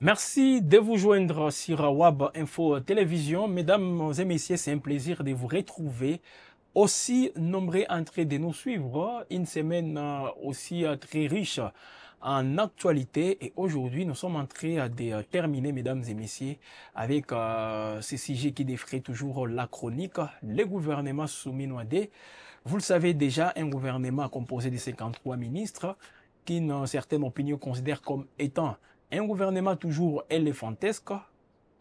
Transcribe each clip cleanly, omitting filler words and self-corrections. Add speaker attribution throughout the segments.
Speaker 1: Merci de vous joindre sur WAB Info Télévision. Mesdames et messieurs, c'est un plaisir de vous retrouver. Aussi nombreux en train de nous suivre. Une semaine aussi très riche en actualité. Et aujourd'hui, nous sommes en train de terminer, mesdames et messieurs, avec ce sujet qui défraie toujours la chronique. Le gouvernement soumis Nouadé. Vous le savez déjà, un gouvernement composé de 53 ministres qui, dans certaines opinions, considèrent comme étant un gouvernement toujours éléphantesque,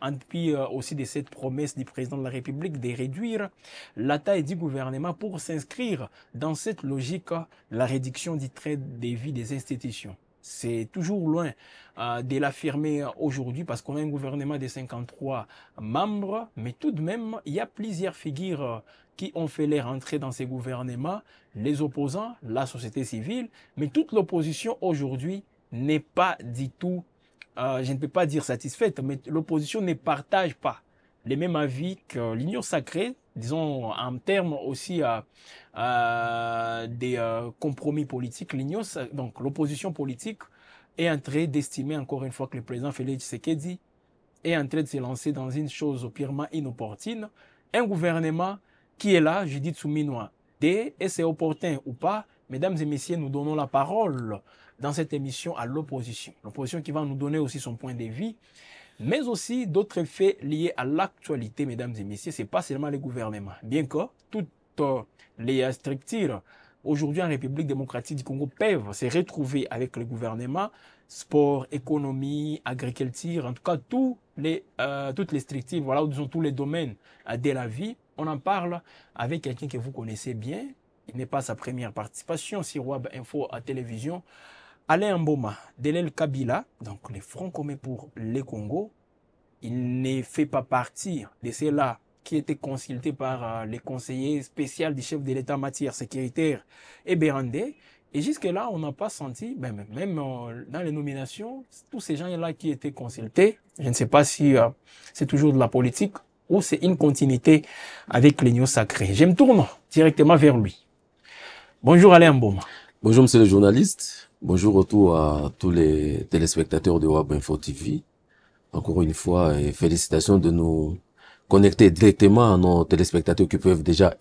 Speaker 1: en dépit aussi de cette promesse du président de la République de réduire la taille du gouvernement pour s'inscrire dans cette logique, la réduction du trait de vie des institutions. C'est toujours loin de l'affirmer aujourd'hui parce qu'on a un gouvernement de 53 membres, mais tout de même, il y a plusieurs figures qui ont fait les rentrées dans ces gouvernements, les opposants, la société civile, mais toute l'opposition aujourd'hui n'est pas du tout je ne peux pas dire satisfaite, mais l'opposition ne partage pas les mêmes avis que l'Union sacrée, disons en termes aussi des compromis politiques. Donc l'opposition politique est en train d'estimer encore une fois que le président Félix Tshisekedi est en train de se lancer dans une chose purement inopportune. Un gouvernement qui est là, je dis Tsuminoa, et c'est opportun ou pas, mesdames et messieurs, nous donnons la parole dans cette émission à l'opposition. L'opposition qui va nous donner aussi son point de vue, mais aussi d'autres faits liés à l'actualité, mesdames et messieurs. Ce n'est pas seulement le gouvernement. Bien que toutes les structures aujourd'hui en République démocratique du Congo peuvent se retrouver avec le gouvernement, sport, économie, agriculture, en tout cas toutes les structures, voilà, disons tous les domaines de la vie. On en parle avec quelqu'un que vous connaissez bien. Il n'est pas sa première participation sur WAB Info à télévision. Alain Mboma, Delel Kabila, donc les Front commun pour le Congo, il ne fait pas partie de ceux-là qui étaient consultés par les conseillers spéciaux du chef de l'État en matière sécuritaire et Bérandé. Et jusque-là, on n'a pas senti, même dans les nominations, tous ces gens-là qui étaient consultés, je ne sais pas si c'est toujours de la politique ou c'est une continuité avec l'Union sacrée. Je me tourne directement vers lui. Bonjour Alain Mboma.
Speaker 2: Bonjour monsieur le journaliste, bonjour retour à tous les téléspectateurs de WAB Info TV. Encore une fois, et félicitations de nous connecter directement à nos téléspectateurs qui peuvent déjà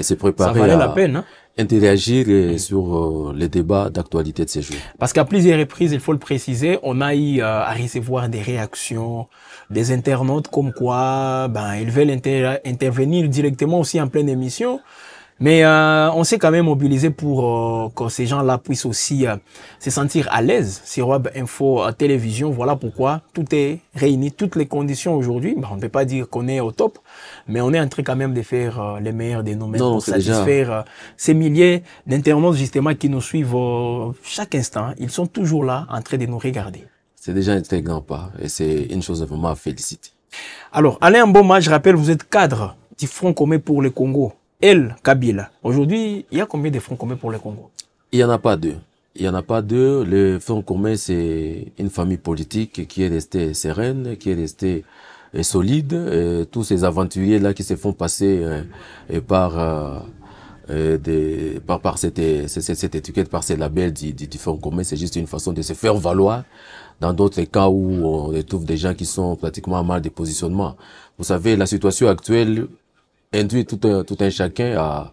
Speaker 2: se préparer
Speaker 1: la peine, hein?
Speaker 2: Interagir sur les débats d'actualité de ces jours.
Speaker 1: Parce qu'à plusieurs reprises, il faut le préciser, on a eu à recevoir des réactions des internautes comme quoi ils veulent intervenir directement aussi en pleine émission. Mais on s'est quand même mobilisé pour que ces gens-là puissent aussi se sentir à l'aise sur Web Info Télévision. Voilà pourquoi tout est réuni, toutes les conditions aujourd'hui. On ne peut pas dire qu'on est au top, mais on est en train quand même de faire les meilleurs des nous pour satisfaire ces milliers d'internautes justement qui nous suivent chaque instant. Ils sont toujours là en train de nous regarder.
Speaker 2: C'est déjà un très grand pas et c'est une chose vraiment à féliciter.
Speaker 1: Alors, Alain Mboma, je rappelle, vous êtes cadre du Front commun pour le Congo. El Kabila. Aujourd'hui, il y a combien de Fronts communs pour le Congo?
Speaker 2: Il n'y en a pas deux. Il n'y en a pas deux. Le Front commun, c'est une famille politique qui est restée sereine, qui est restée solide. Et tous ces aventuriers-là qui se font passer par cette étiquette, par ces labels du Front commun, c'est juste une façon de se faire valoir. Dans d'autres cas où on retrouve des gens qui sont pratiquement à mal de positionnement. Vous savez, la situation actuelle induit tout un chacun à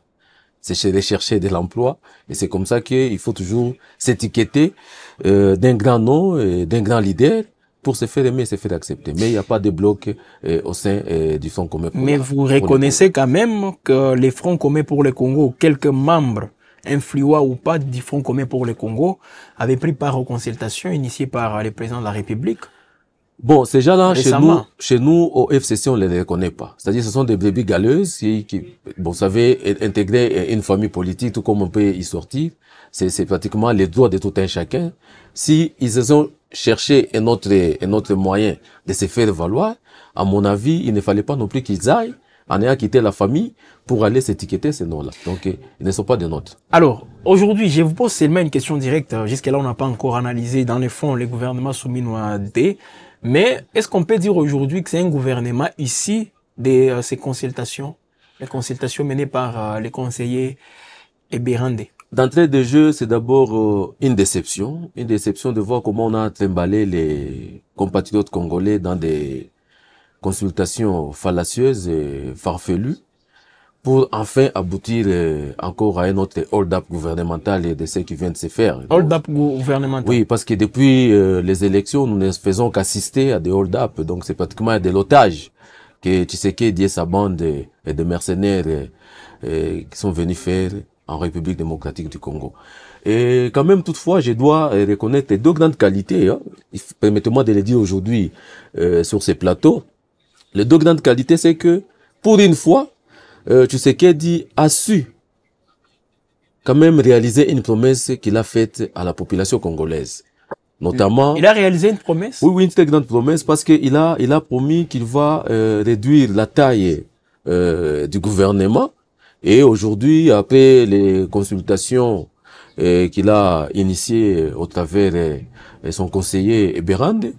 Speaker 2: chercher de l'emploi. Et c'est comme ça qu'il faut toujours s'étiqueter d'un grand nom, d'un grand leader pour se faire aimer et se faire accepter. Mais il n'y a pas de bloc au sein du Front commun.
Speaker 1: Mais vous reconnaissez quand même que les Fronts communs pour le Congo, quelques membres influents ou pas du Front commun pour le Congo, avaient pris part aux consultations initiées par le président de la République.
Speaker 2: Bon, ces gens-là, chez nous, au FCC, on les reconnaît pas. C'est-à-dire, ce sont des brebis galeuses qui, vous savez, intégrer une famille politique, tout comme on peut y sortir, c'est pratiquement les droits de tout un chacun. Si ils se sont cherché un autre moyen de se faire valoir, à mon avis, il ne fallait pas non plus qu'ils aillent en ayant quitté la famille pour aller s'étiqueter ces noms-là. Donc, ils ne sont pas des nôtres.
Speaker 1: Alors, aujourd'hui, je vous pose seulement une question directe. Jusqu'à là, on n'a pas encore analysé dans les fonds les gouvernements soumis à D. Mais est-ce qu'on peut dire aujourd'hui que c'est un gouvernement issu de ces consultations, les consultations menées par les conseillers et Bérandé?
Speaker 2: D'entrée de jeu, c'est d'abord une déception de voir comment on a trimballé les compatriotes congolais dans des consultations fallacieuses et farfelues pour enfin aboutir encore à un autre hold-up gouvernemental et de ce qui vient de se faire.
Speaker 1: Hold-up gouvernemental.
Speaker 2: Oui, parce que depuis les élections, nous ne faisons qu'assister à des hold-up, donc c'est pratiquement de l'otage que Tshisekedi et sa bande et de mercenaires qui sont venus faire en République démocratique du Congo. Et quand même, toutefois, je dois reconnaître deux grandes qualités. Hein. Permettez-moi de le dire aujourd'hui sur ces plateaux. Les deux grandes qualités, c'est que, pour une fois, Tshisekedi a su quand même réaliser une promesse qu'il a faite à la population congolaise. Notamment,
Speaker 1: il a réalisé une promesse?
Speaker 2: Oui, une très grande promesse parce qu'il a promis qu'il va réduire la taille du gouvernement. Et aujourd'hui, après les consultations qu'il a initiées au travers son conseiller Eberande,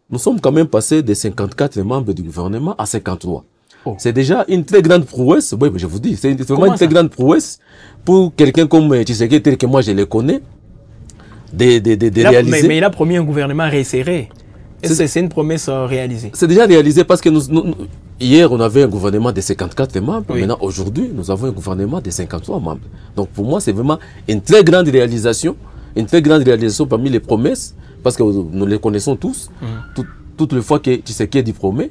Speaker 2: nous sommes quand même passés de 54 membres du gouvernement à 53. Oh. C'est déjà une très grande prouesse. Oui, je vous dis, c'est vraiment une très grande prouesse pour quelqu'un comme Tshisekedi, tel que moi je le connais, de réaliser.
Speaker 1: Mais il a promis un gouvernement resserré. C'est une promesse réalisée.
Speaker 2: C'est déjà réalisé parce que hier, on avait un gouvernement de 54 membres. Oui. Maintenant, aujourd'hui, nous avons un gouvernement de 53 membres. Donc, pour moi, c'est vraiment une très grande réalisation parmi les promesses, parce que nous les connaissons tous. Toutes les fois que Tshisekedi promet,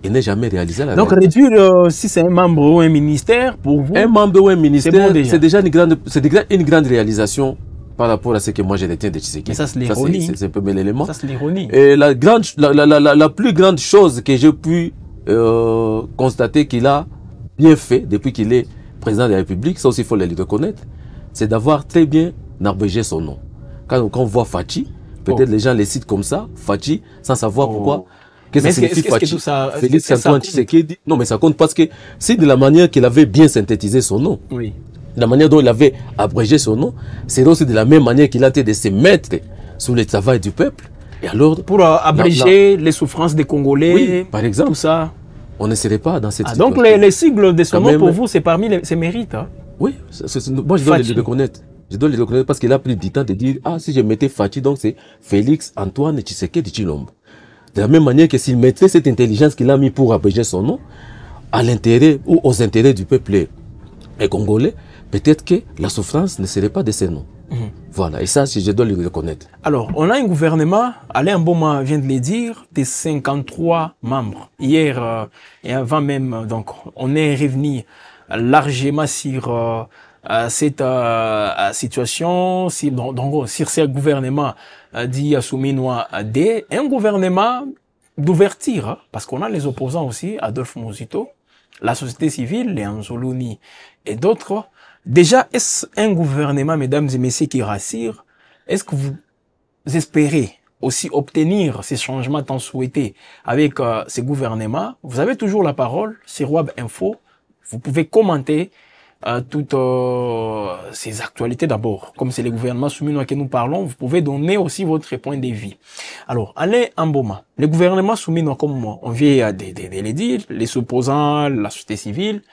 Speaker 2: il n'est jamais réalisé la
Speaker 1: Donc, réduire, si c'est un membre ou un ministère, pour vous,
Speaker 2: un membre ou un ministère, c'est déjà une grande réalisation par rapport à ce que moi je retiens de Tshisekedi.
Speaker 1: Mais ça, c'est l'ironie.
Speaker 2: C'est un peu l'élément.
Speaker 1: Ça, c'est l'ironie.
Speaker 2: Et la plus grande chose que j'ai pu constater qu'il a bien fait depuis qu'il est président de la République, ça aussi il faut le reconnaître, c'est d'avoir très bien abrégé son nom. Quand on voit Fachi, peut-être les gens les citent comme ça, Fachi, sans savoir pourquoi. Qu'est-ce que signifie Fachi? Félix Antoine Tshisekedi. Non, mais ça compte parce que c'est de la manière qu'il avait bien synthétisé son nom.
Speaker 1: Oui.
Speaker 2: La manière dont il avait abrégé son nom, c'est aussi de la même manière qu'il a été de se mettre sous le travail du peuple. Et alors,
Speaker 1: pour abréger les souffrances des Congolais,
Speaker 2: oui, par exemple,
Speaker 1: tout ça.
Speaker 2: On ne serait pas dans cette situation.
Speaker 1: Donc les sigles de son nom, pour vous, c'est parmi ses mérites. Hein?
Speaker 2: Oui, moi je dois le reconnaître. Je dois le reconnaître parce qu'il a pris du temps de dire, ah, si je mettais Fachi, donc c'est Félix Antoine Tshisekedi Tshilombo. De la même manière que s'il mettait cette intelligence qu'il a mis pour abréger son nom, à l'intérêt ou aux intérêts du peuple congolais, peut-être que la souffrance ne serait pas de ces noms. Voilà, et ça, je dois le reconnaître.
Speaker 1: Alors, on a un gouvernement, Alain Mboma vient de le dire, de 53 membres. Hier et avant même, donc, on est revenu largement sur cette situation, sur ce gouvernement dit Assouminwa D, un gouvernement d'ouverture, parce qu'on a les opposants aussi, Adolphe Muzito, la société civile, les Anzoluni et d'autres. Déjà, est-ce un gouvernement, mesdames et messieurs, qui rassure? Est-ce que vous espérez aussi obtenir ces changements tant souhaités avec ces gouvernements? Vous avez toujours la parole sur Web Info. Vous pouvez commenter toutes ces actualités d'abord. Comme c'est les gouvernements soumis que nous parlons, vous pouvez donner aussi votre point de vue. Alors, Alain Mboma, les gouvernements soumis, comme on vient de le dire, les opposants, la société civile,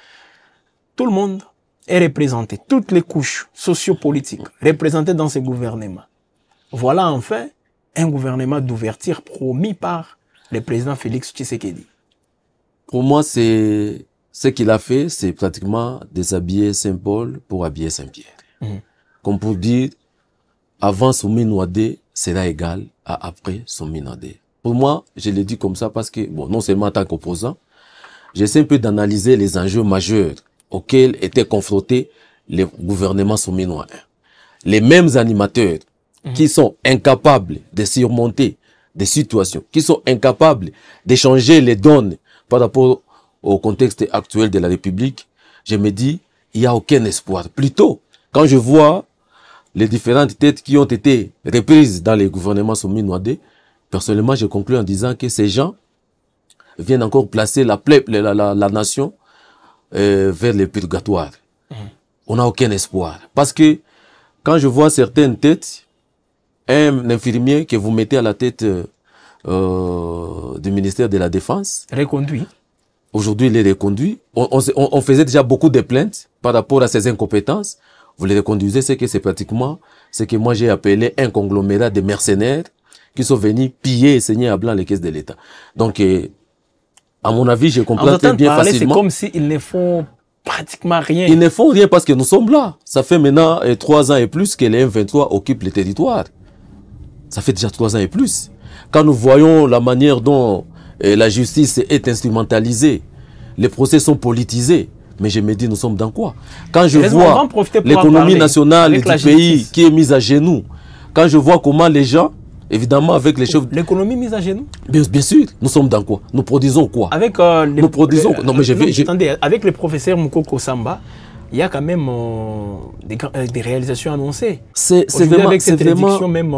Speaker 1: tout le monde est représenté, toutes les couches sociopolitiques représentées dans ces gouvernements. Voilà enfin un gouvernement d'ouverture promis par le président Félix Tshisekedi.
Speaker 2: Pour moi, c'est ce qu'il a fait, c'est pratiquement déshabiller Saint-Paul pour habiller Saint-Pierre. Comme pour dire, avant Souminouadé sera égal à après Souminouadé. Pour moi, je le dis comme ça parce que, bon, non seulement en tant qu'opposant, j'essaie un peu d'analyser les enjeux majeurs auxquels étaient confrontés les gouvernements souminois. Les mêmes animateurs qui sont incapables de surmonter des situations, qui sont incapables d'échanger les données par rapport au contexte actuel de la République, je me dis, il n'y a aucun espoir. Plutôt, quand je vois les différentes têtes qui ont été reprises dans les gouvernements souminois, personnellement, je conclus en disant que ces gens viennent encore placer la nation vers le purgatoire. On n'a aucun espoir. Parce que quand je vois certaines têtes, un infirmier que vous mettez à la tête du ministère de la Défense,
Speaker 1: reconduit.
Speaker 2: Aujourd'hui, il est reconduit. On faisait déjà beaucoup de plaintes par rapport à ses incompétences. vous les reconduisez, c'est que c'est pratiquement ce que moi j'ai appelé un conglomérat de mercenaires qui sont venus piller et saigner à blanc les caisses de l'État. Donc, à mon avis, je comprends très bien facilement.
Speaker 1: C'est comme s'ils ne font pratiquement rien.
Speaker 2: Ils ne font rien parce que nous sommes là. Ça fait maintenant 3 ans et plus que les M23 occupent le territoire. Ça fait déjà 3 ans et plus. Quand nous voyons la manière dont la justice est instrumentalisée, les procès sont politisés, mais je me dis, nous sommes dans quoi? Quand je vois l'économie nationale du pays qui est mise à genoux, quand je vois comment les gens, évidemment avec les chefs...
Speaker 1: L'économie mise à genoux?
Speaker 2: Bien sûr, nous sommes dans quoi? Nous produisons quoi?
Speaker 1: Avec
Speaker 2: nous produisons... non, mais
Speaker 1: attendez, avec le professeur Moukoko Samba, il y a quand même des réalisations annoncées.
Speaker 2: C'est vraiment...
Speaker 1: Avec cette réduction même...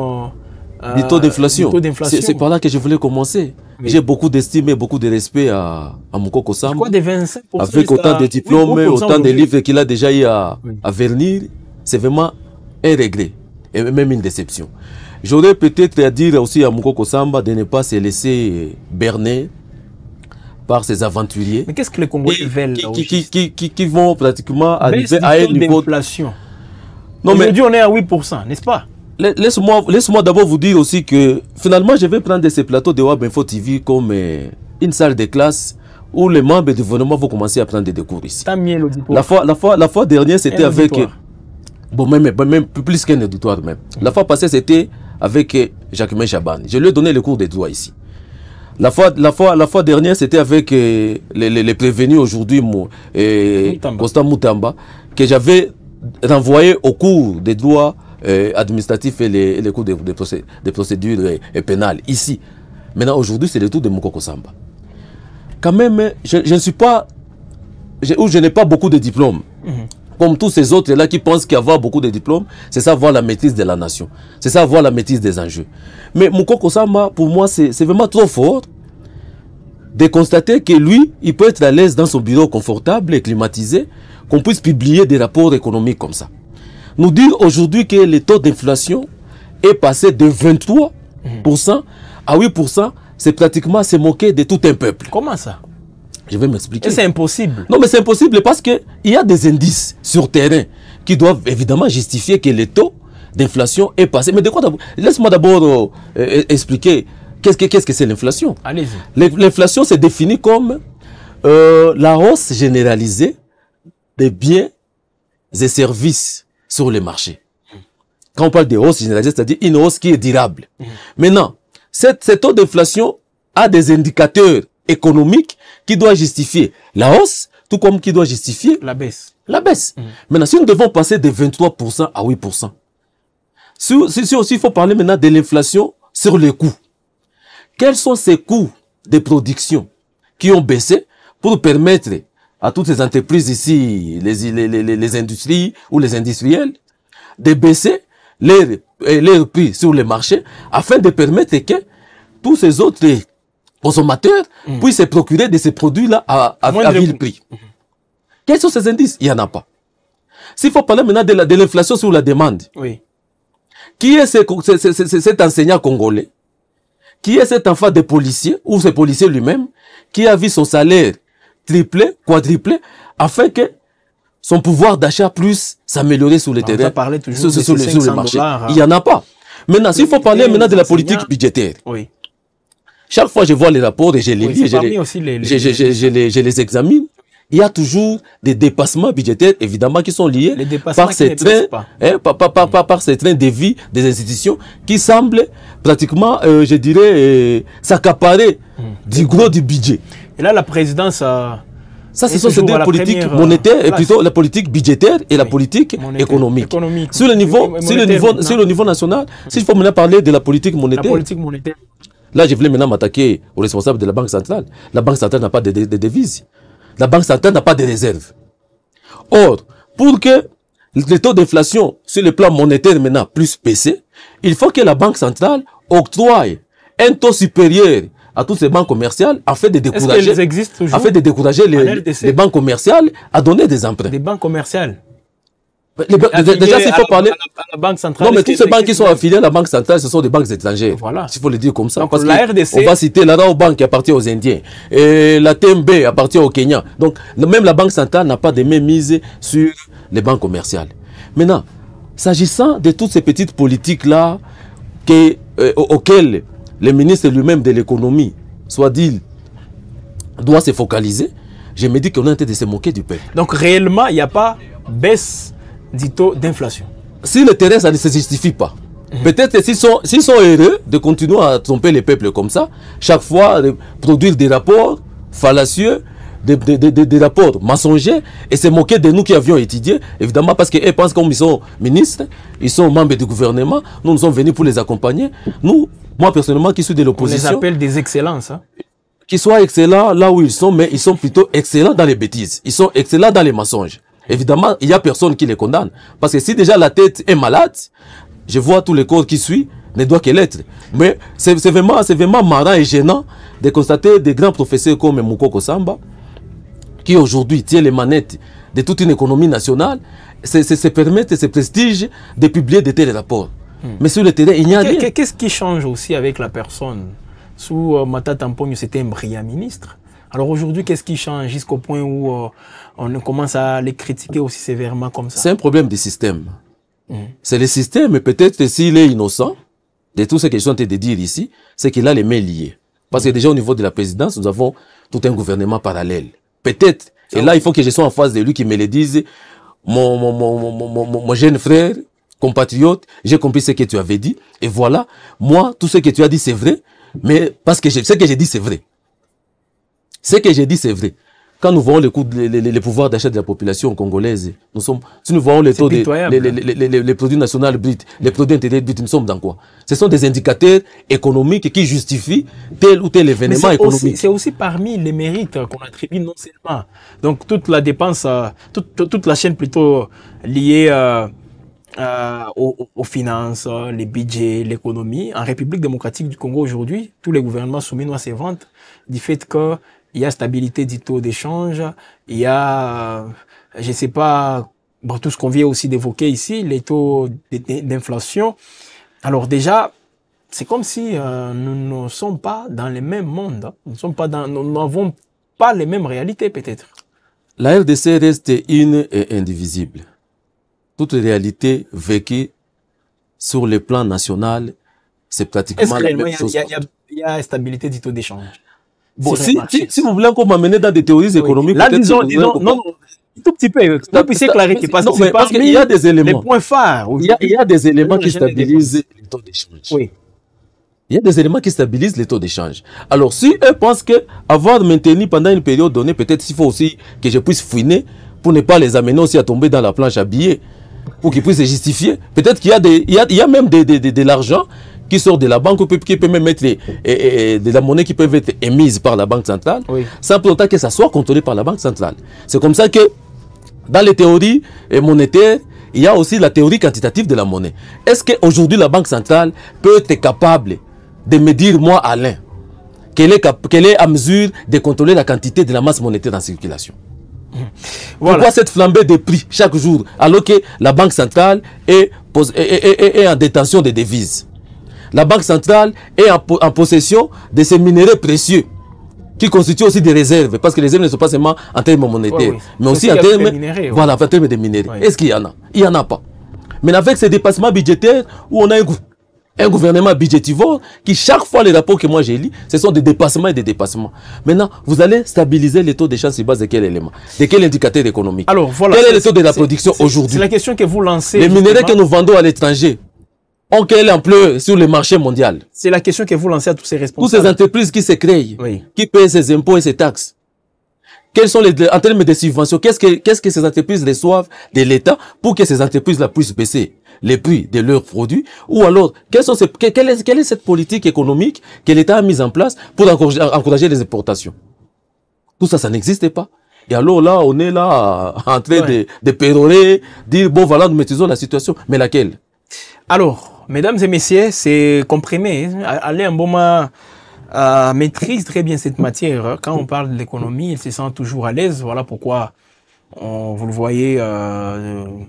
Speaker 2: du taux d'inflation. C'est par là que je voulais commencer. Oui. J'ai beaucoup d'estime et beaucoup de respect à Moukoko Samba.
Speaker 1: Quoi, des 25%
Speaker 2: avec autant de diplômes, autant de livres qu'il a déjà eu à vernir, c'est vraiment un regret et même une déception. J'aurais peut-être à dire aussi à Moukoko Samba de ne pas se laisser berner par ces aventuriers.
Speaker 1: Mais qu'est-ce que les Congolais veulent
Speaker 2: qui vont pratiquement arriver à un niveau
Speaker 1: d'inflation. Aujourd'hui, on est à 8%, n'est-ce pas?
Speaker 2: Laisse-moi d'abord vous dire aussi que finalement, je vais prendre ces plateaux de Web Info TV comme une salle de classe où les membres du gouvernement vont commencer à prendre des cours ici. La fois dernière, c'était avec... Bon, même plus qu'un auditoire même. La fois passée, c'était avec Jacquemin Chaban. Je lui ai donné le cours de droit ici. La fois dernière, c'était avec les prévenus aujourd'hui, Constant Moutamba, que j'avais renvoyé au cours de droit administratif et les cours de procédures pénales ici. Maintenant, aujourd'hui, c'est le tour de Moukoko Samba. Quand même, je ne suis pas... je n'ai pas beaucoup de diplômes. Comme tous ces autres-là qui pensent qu'avoir beaucoup de diplômes, c'est ça avoir la maîtrise de la nation. C'est ça avoir la maîtrise des enjeux. Mais Moukoko Samba, pour moi, c'est vraiment trop fort de constater que lui, il peut être à l'aise dans son bureau confortable et climatisé, qu'on puisse publier des rapports économiques comme ça. Nous dire aujourd'hui que le taux d'inflation est passé de 23% à 8%, c'est pratiquement se moquer de tout un peuple.
Speaker 1: Comment ça?
Speaker 2: Je vais m'expliquer.
Speaker 1: C'est impossible.
Speaker 2: Non, mais c'est impossible parce qu'il y a des indices sur terrain qui doivent évidemment justifier que le taux d'inflation est passé. Mais de quoi d'abord? Laisse-moi d'abord expliquer qu'est-ce que c'est l'inflation.
Speaker 1: Allez-y.
Speaker 2: L'inflation, c'est défini comme la hausse généralisée des biens et services sur les marchés. Quand on parle de hausse généralisée, c'est-à-dire une hausse qui est durable. Maintenant, cette taux d'inflation a des indicateurs économiques qui doivent justifier la hausse, tout comme qui doit justifier
Speaker 1: la baisse.
Speaker 2: Maintenant, si nous devons passer de 23% à 8%, il faut parler maintenant de l'inflation sur les coûts. Quels sont ces coûts de production qui ont baissé pour permettre à toutes ces entreprises ici, les industries ou les industriels, de baisser leurs prix sur les marchés afin de permettre que tous ces autres consommateurs puissent se procurer de ces produits-là à vil prix. Quels sont ces indices? Il n'y en a pas. S'il faut parler maintenant de l'inflation sur la demande, qui est cet enseignant congolais, qui est cet enfant de policier, ou ce policier lui-même, qui a vu son salaire tripler, quadrupler, afin que son pouvoir d'achat puisse s'améliorer sur le terrain, sur le marché. Il n'y en a pas. Maintenant, s'il faut parler maintenant de la politique budgétaire, chaque fois que je vois les rapports et je les lis, je les examine, il y a toujours des dépassements budgétaires, évidemment, qui sont liés par ces trains, par ces trains de vie des institutions qui semblent pratiquement, je dirais, s'accaparer du gros du budget.
Speaker 1: Et là, la présidence
Speaker 2: ça, ce sont ces deux politiques monétaires et plutôt la politique budgétaire et la politique économique. Sur le niveau national, s'il faut maintenant parler de la politique monétaire, là, je voulais maintenant m'attaquer aux responsables de la Banque centrale. La Banque centrale n'a pas de devises. La Banque centrale n'a pas de réserves. Or, pour que le taux d'inflation sur le plan monétaire maintenant puisse baisser, il faut que la Banque centrale octroie un taux supérieur à toutes ces banques commerciales afin de décourager les banques commerciales à donner des emprunts.
Speaker 1: Des banques commerciales.
Speaker 2: Déjà, s'il faut parler...
Speaker 1: la Banque centrale,
Speaker 2: non, mais toutes ces banques qui sont affiliées à la Banque centrale, ce sont des banques étrangères.
Speaker 1: Voilà.
Speaker 2: S'il faut le dire comme ça.
Speaker 1: Donc,
Speaker 2: parce
Speaker 1: la RDC...
Speaker 2: On va citer la Rabobank qui appartient aux Indiens. Et la TMB appartient au Kenya. Donc, même la Banque centrale n'a pas de même mise sur les banques commerciales. Maintenant, s'agissant de toutes ces petites politiques-là auxquelles le ministre lui-même de l'économie, soit dit, doit se focaliser, je me dis qu'on est en train de se moquer du peuple.
Speaker 1: Donc réellement, il n'y a pas baisse du taux d'inflation.
Speaker 2: Si le terrain, ça ne se justifie pas. Peut-être s'ils sont heureux de continuer à tromper les peuples comme ça, chaque fois produire des rapports fallacieux, des rapports mensongers, et se moquer de nous qui avions étudié, évidemment parce qu'ils pensent comme ils sont ministres, ils sont membres du gouvernement, nous sommes venus pour les accompagner. Nous, moi personnellement qui suis de l'opposition...
Speaker 1: On les appelle des excellences. Hein?
Speaker 2: Qu'ils soient excellents là où ils sont, mais ils sont plutôt excellents dans les bêtises. Ils sont excellents dans les mensonges. Évidemment, il n'y a personne qui les condamne. Parce que si déjà la tête est malade, je vois tous les corps qui suivent, ne doit que l'être. Mais c'est vraiment marrant et gênant de constater des grands professeurs comme Moukoko Samba, qui aujourd'hui tient les manettes de toute une économie nationale, se permettent, se prestige de publier de tels rapports. Mais sur le terrain, il n'y a rien.
Speaker 1: Qu'est-ce qui change aussi avec la personne? Sous Matata Mponyo, c'était un brillant ministre. Alors aujourd'hui, qu'est-ce qui change jusqu'au point où on commence à les critiquer aussi sévèrement comme ça?
Speaker 2: C'est un problème du système. C'est le système, mais peut-être s'il est innocent, de tout ce que je suis en train de dire ici, c'est qu'il a les mains liées. Parce que déjà au niveau de la présidence, nous avons tout un gouvernement parallèle. Peut-être, et là il faut que je sois en face de lui qui me le dise, mon jeune frère, compatriote, j'ai compris ce que tu avais dit, et voilà, moi, tout ce que tu as dit c'est vrai, mais parce que ce que j'ai dit c'est vrai. Ce que j'ai dit c'est vrai. Quand nous voyons les pouvoirs d'achat de la population congolaise, si nous voyons les taux les produits nationaux bruts, les produits intérieurs bruts, nous sommes dans quoi? Ce sont des indicateurs économiques qui justifient tel ou tel événement économique.
Speaker 1: C'est aussi parmi les mérites qu'on attribue non seulement. Donc toute la dépense, toute la chaîne plutôt liée aux finances, les budgets, l'économie. En République démocratique du Congo aujourd'hui, tous les gouvernements soumis à ces ventes du fait que il y a stabilité du taux d'échange, il y a, je sais pas, bon, tout ce qu'on vient aussi d'évoquer ici, les taux d'inflation. Alors déjà, c'est comme si nous ne sommes pas dans le même monde. Nous n'avons pas les mêmes réalités peut-être.
Speaker 2: La RDC reste une et indivisible. Toute réalité vécue sur le plan national, c'est pratiquement la même chose.
Speaker 1: Il y a stabilité du taux d'échange.
Speaker 2: Bon, si vous voulez encore m'amener dans des théories économiques,
Speaker 1: là, disons, non, tout petit peu, vous puissiez clarifier, parce
Speaker 2: qu'il y a des éléments.
Speaker 1: Les points phares.
Speaker 2: Il y a des éléments qui stabilisent les taux d'échange.
Speaker 1: Oui.
Speaker 2: Il y a des éléments qui stabilisent les taux d'échange. Alors, si eux pensent que avoir maintenu pendant une période donnée, peut-être s'il faut aussi que je puisse fouiner pour ne pas les amener aussi à tomber dans la planche à billets, pour qu'ils puissent se justifier. Peut-être qu'il y a même de l'argent qui sort de la banque, qui peut même être de la monnaie qui peut être émise par la Banque centrale, sans pour autant que ça soit contrôlé par la Banque centrale. C'est comme ça que, dans les théories monétaires, il y a aussi la théorie quantitative de la monnaie. Est-ce qu'aujourd'hui la Banque centrale peut être capable de me dire, moi, Alain, qu'elle est à mesure de contrôler la quantité de la masse monétaire en circulation? Voilà. Pourquoi cette flambée de prix chaque jour, alors que la Banque centrale est en détention de devises? La Banque centrale est en possession de ces minéraux précieux qui constituent aussi des réserves, parce que les réserves ne sont pas seulement en termes monétaires, mais aussi en termes de minéraux. Est-ce qu'il y en a? Il n'y en a pas. Mais avec ces dépassements budgétaires, où on a un gouvernement budgétivore, qui chaque fois les rapports que moi j'ai lus, ce sont des dépassements et des dépassements. Maintenant, vous allez stabiliser les taux d'échange sur base de quel élément? De quel indicateur économique?
Speaker 1: Alors, voilà,
Speaker 2: quel est le taux de la production aujourd'hui?
Speaker 1: C'est la question que vous lancez.
Speaker 2: Les minéraux que nous vendons à l'étranger ont quelle ampleur sur le marché mondial?
Speaker 1: C'est la question que vous lancez à tous ces responsables.
Speaker 2: Toutes ces entreprises qui se créent, qui paient ces impôts et ces taxes. Quels sont en termes de subventions, qu'est-ce que ces entreprises reçoivent de l'État pour que ces entreprises-là puissent baisser les prix de leurs produits? Ou alors, quelle est cette politique économique que l'État a mise en place pour encourager les importations? Tout ça, ça n'existe pas. Et alors là, on est là en train de pérorer, dire, bon voilà, nous maîtrisons la situation. Mais laquelle?
Speaker 1: Alors, mesdames et messieurs, c'est comprimé. Alain Mboma maîtrise très bien cette matière. Quand on parle de l'économie, il se sent toujours à l'aise. Voilà pourquoi vous le voyez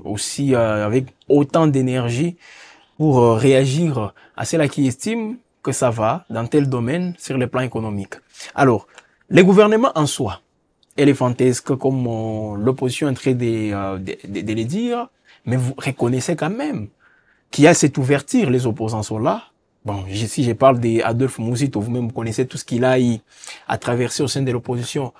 Speaker 1: aussi avec autant d'énergie pour réagir à ceux-là qui estiment que ça va dans tel domaine sur le plan économique. Alors, les gouvernements en soi, éléphantesques comme l'opposition est en train de le dire, Mais vous reconnaissez quand même qu'il y a cette ouverture, les opposants sont là. Bon, si je parle d'Adolphe Mouzito, vous-même connaissez tout ce qu'il a eu à traverser au sein de l'opposition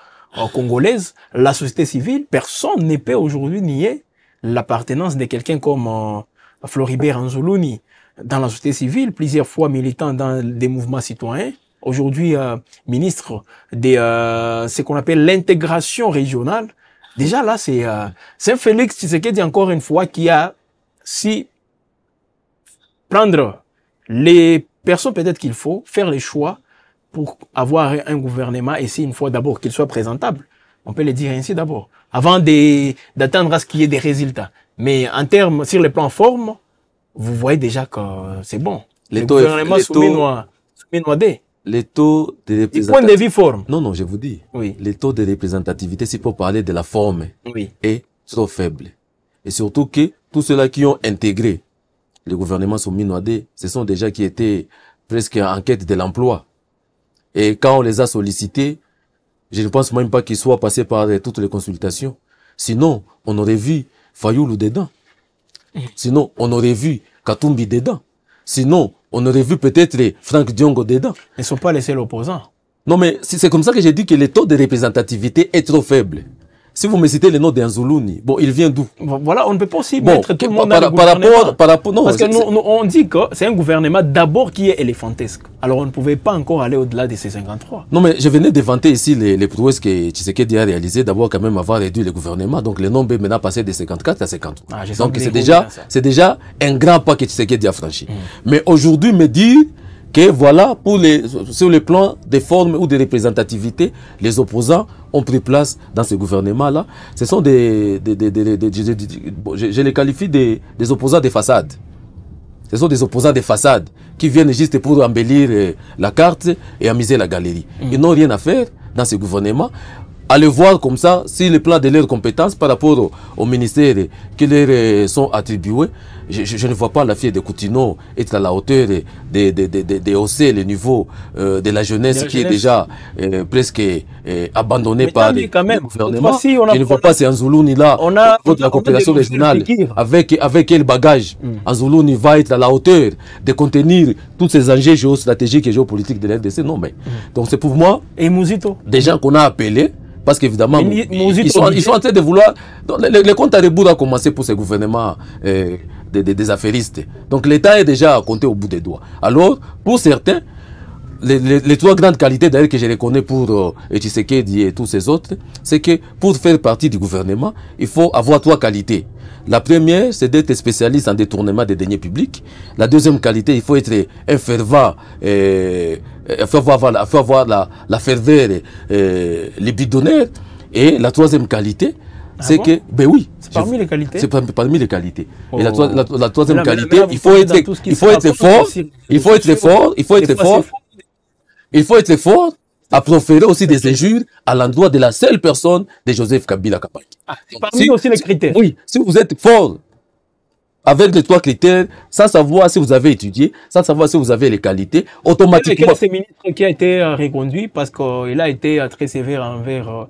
Speaker 1: congolaise, la société civile, personne ne peut aujourd'hui nier l'appartenance de quelqu'un comme Floribert Anzoulouni dans la société civile, plusieurs fois militant dans des mouvements citoyens, aujourd'hui ministre de ce qu'on appelle l'intégration régionale. Déjà là, c'est un Félix Tshisekedi, encore une fois, qui a si prendre les personnes peut-être qu'il faut, faire les choix pour avoir un gouvernement, et c'est une fois d'abord qu'il soit présentable. On peut le dire ainsi d'abord, avant d'attendre à ce qu'il y ait des résultats. Mais en termes, sur le plan forme, vous voyez déjà que c'est bon. Le gouvernement soumis-noidé.
Speaker 2: Les taux de représentativité.
Speaker 1: Du point de vue forme.
Speaker 2: Non, non, je vous dis.
Speaker 1: Oui.
Speaker 2: Les taux de représentativité, si pour parler de la forme,
Speaker 1: oui,
Speaker 2: est trop faible. Et surtout que tous ceux-là qui ont intégré le gouvernement soumis-noidé, ce sont des gens qui étaient presque en quête de l'emploi. Et quand on les a sollicités, je ne pense même pas qu'ils soient passés par toutes les consultations. Sinon, on aurait vu Fayoulou dedans. Sinon, on aurait vu Katumbi dedans. Sinon, on aurait vu peut-être Franck Diongo dedans.
Speaker 1: Ils ne sont pas les seuls opposants.
Speaker 2: Non, mais c'est comme ça que j'ai dit que le taux de représentativité est trop faible. Si vous me citez le nom d'Anzoulouni, bon, il vient d'où?
Speaker 1: Voilà, on ne peut pas aussi mettre tout le monde
Speaker 2: par rapport, non,
Speaker 1: parce que nous, on dit que c'est un gouvernement d'abord qui est éléphantesque. Alors on ne pouvait pas encore aller au-delà de ces 53.
Speaker 2: Non, mais je venais de vanter ici les prouesses que Tshisekedi a réalisées. D'abord, quand même, avoir réduit le gouvernement. Donc, le nombre est maintenant passé de 54 à 53. Ah, donc, c'est déjà un grand pas que Tshisekedi a franchi. Mais aujourd'hui, me dire que voilà, sur le plan des formes ou de représentativité, les opposants ont pris place dans ce gouvernement-là. Ce sont je les qualifie des opposants de façade. Ce sont des opposants de façade qui viennent juste pour embellir la carte et amuser la galerie. Ils n'ont rien à faire dans ce gouvernement. Allez voir comme ça, si le plan de leurs compétences par rapport au ministère qui leur sont attribués, je ne vois pas la fille de Coutinho être à la hauteur de hausser le niveau de la jeunesse qui est déjà presque abandonnée par le gouvernement. Je ne vois pas si Anzoulouni là, la coopération régionale, avec quel bagage Anzoulouni va être à la hauteur de contenir tous ces enjeux géostratégiques et géopolitiques de l'RDC. Non, mais donc c'est pour moi
Speaker 1: et Mouzito,
Speaker 2: des gens qu'on a appelés. Parce qu'évidemment, ils sont en train de vouloir... Le compte à rebours a commencé pour ce gouvernement des affairistes. Donc l'État est déjà à compter au bout des doigts. Alors, pour certains, les trois grandes qualités d'ailleurs que je reconnais pour Tshisekedi et tous ces autres, c'est que pour faire partie du gouvernement, il faut avoir trois qualités. La première, c'est d'être spécialiste en détournement des deniers publics. La deuxième qualité, il faut être un fervent, il faut avoir la ferveur libidonnaire. Et la troisième qualité, c'est que, ben oui.
Speaker 1: C'est parmi les qualités.
Speaker 2: C'est parmi les qualités. Et la troisième qualité, il faut être fort à proférer aussi des injures à l'endroit de la seule personne de Joseph Kabila Kabange.
Speaker 1: Parmi aussi les critères.
Speaker 2: Oui, si vous êtes fort avec les trois critères, sans savoir si vous avez étudié, sans savoir si vous avez les qualités, automatiquement...
Speaker 1: C'est le ministre qui a été reconduit parce qu'il a été très sévère envers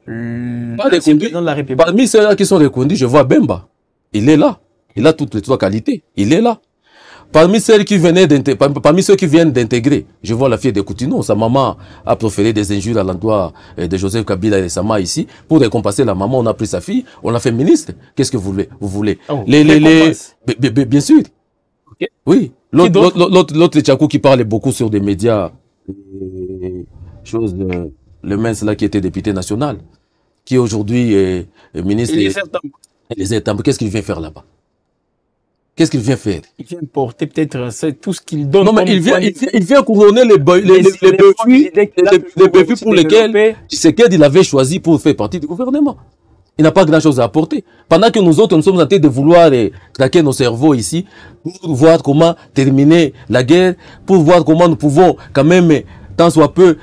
Speaker 1: le président de la République.
Speaker 2: Parmi ceux-là qui sont reconduits, je vois Bemba. Il est là. Il a toutes les trois qualités. Il est là. Parmi ceux qui viennent d'intégrer, je vois la fille de Coutinho. Sa maman a proféré des injures à l'endroit de Joseph Kabila récemment ici. Pour récompenser la maman, on a pris sa fille, on l'a fait ministre. Qu'est-ce que vous voulez?
Speaker 1: Oh,
Speaker 2: bien sûr.
Speaker 1: Okay.
Speaker 2: Oui. L'autre Tchakou qui parle beaucoup sur des médias, le mince là qui était député national, qui aujourd'hui est ministre. Qu'est-ce qu'il vient faire là-bas? Qu'est-ce qu'il vient faire?
Speaker 1: Il vient porter peut-être tout ce qu'il donne.
Speaker 2: Non, mais il vient couronner les bévues pour lesquels Tshisekedi l'avait choisi pour faire partie du gouvernement. Il n'a pas grand-chose à apporter. Pendant que nous autres, nous sommes en train de vouloir traquer nos cerveaux ici, pour voir comment terminer la guerre, pour voir comment nous pouvons quand même... tant soit peu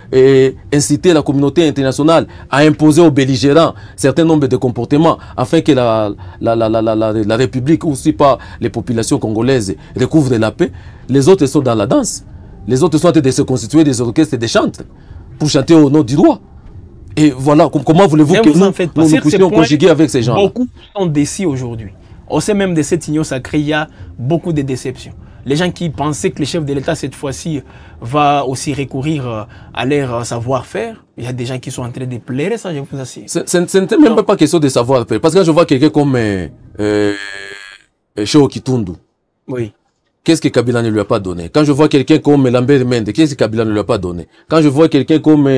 Speaker 2: inciter la communauté internationale à imposer aux belligérants un certain nombre de comportements afin que la République ou si pas les populations congolaises recouvrent la paix. Les autres sont dans la danse. Les autres sont en train de se constituer des orchestres et des chantres pour chanter au nom du roi. Et voilà, comment voulez-vous que nous puissions conjuguer avec ces gens?
Speaker 1: Beaucoup sont décis aujourd'hui. Au sein même de cette union sacrée, il y a beaucoup de déceptions. Les gens qui pensaient que le chef de l'État, cette fois-ci, va aussi recourir à leur savoir-faire, il y a des gens qui sont en train de pleurer, ça, je vous assure.
Speaker 2: Ce n'était même pas question de savoir-faire. Parce que quand je vois quelqu'un comme Cheo Kitundu,
Speaker 1: oui.
Speaker 2: Qu'est-ce que Kabila ne lui a pas donné? Quand je vois quelqu'un comme Lambert Mende, qu'est-ce que Kabila ne lui a pas donné? Quand je vois quelqu'un comme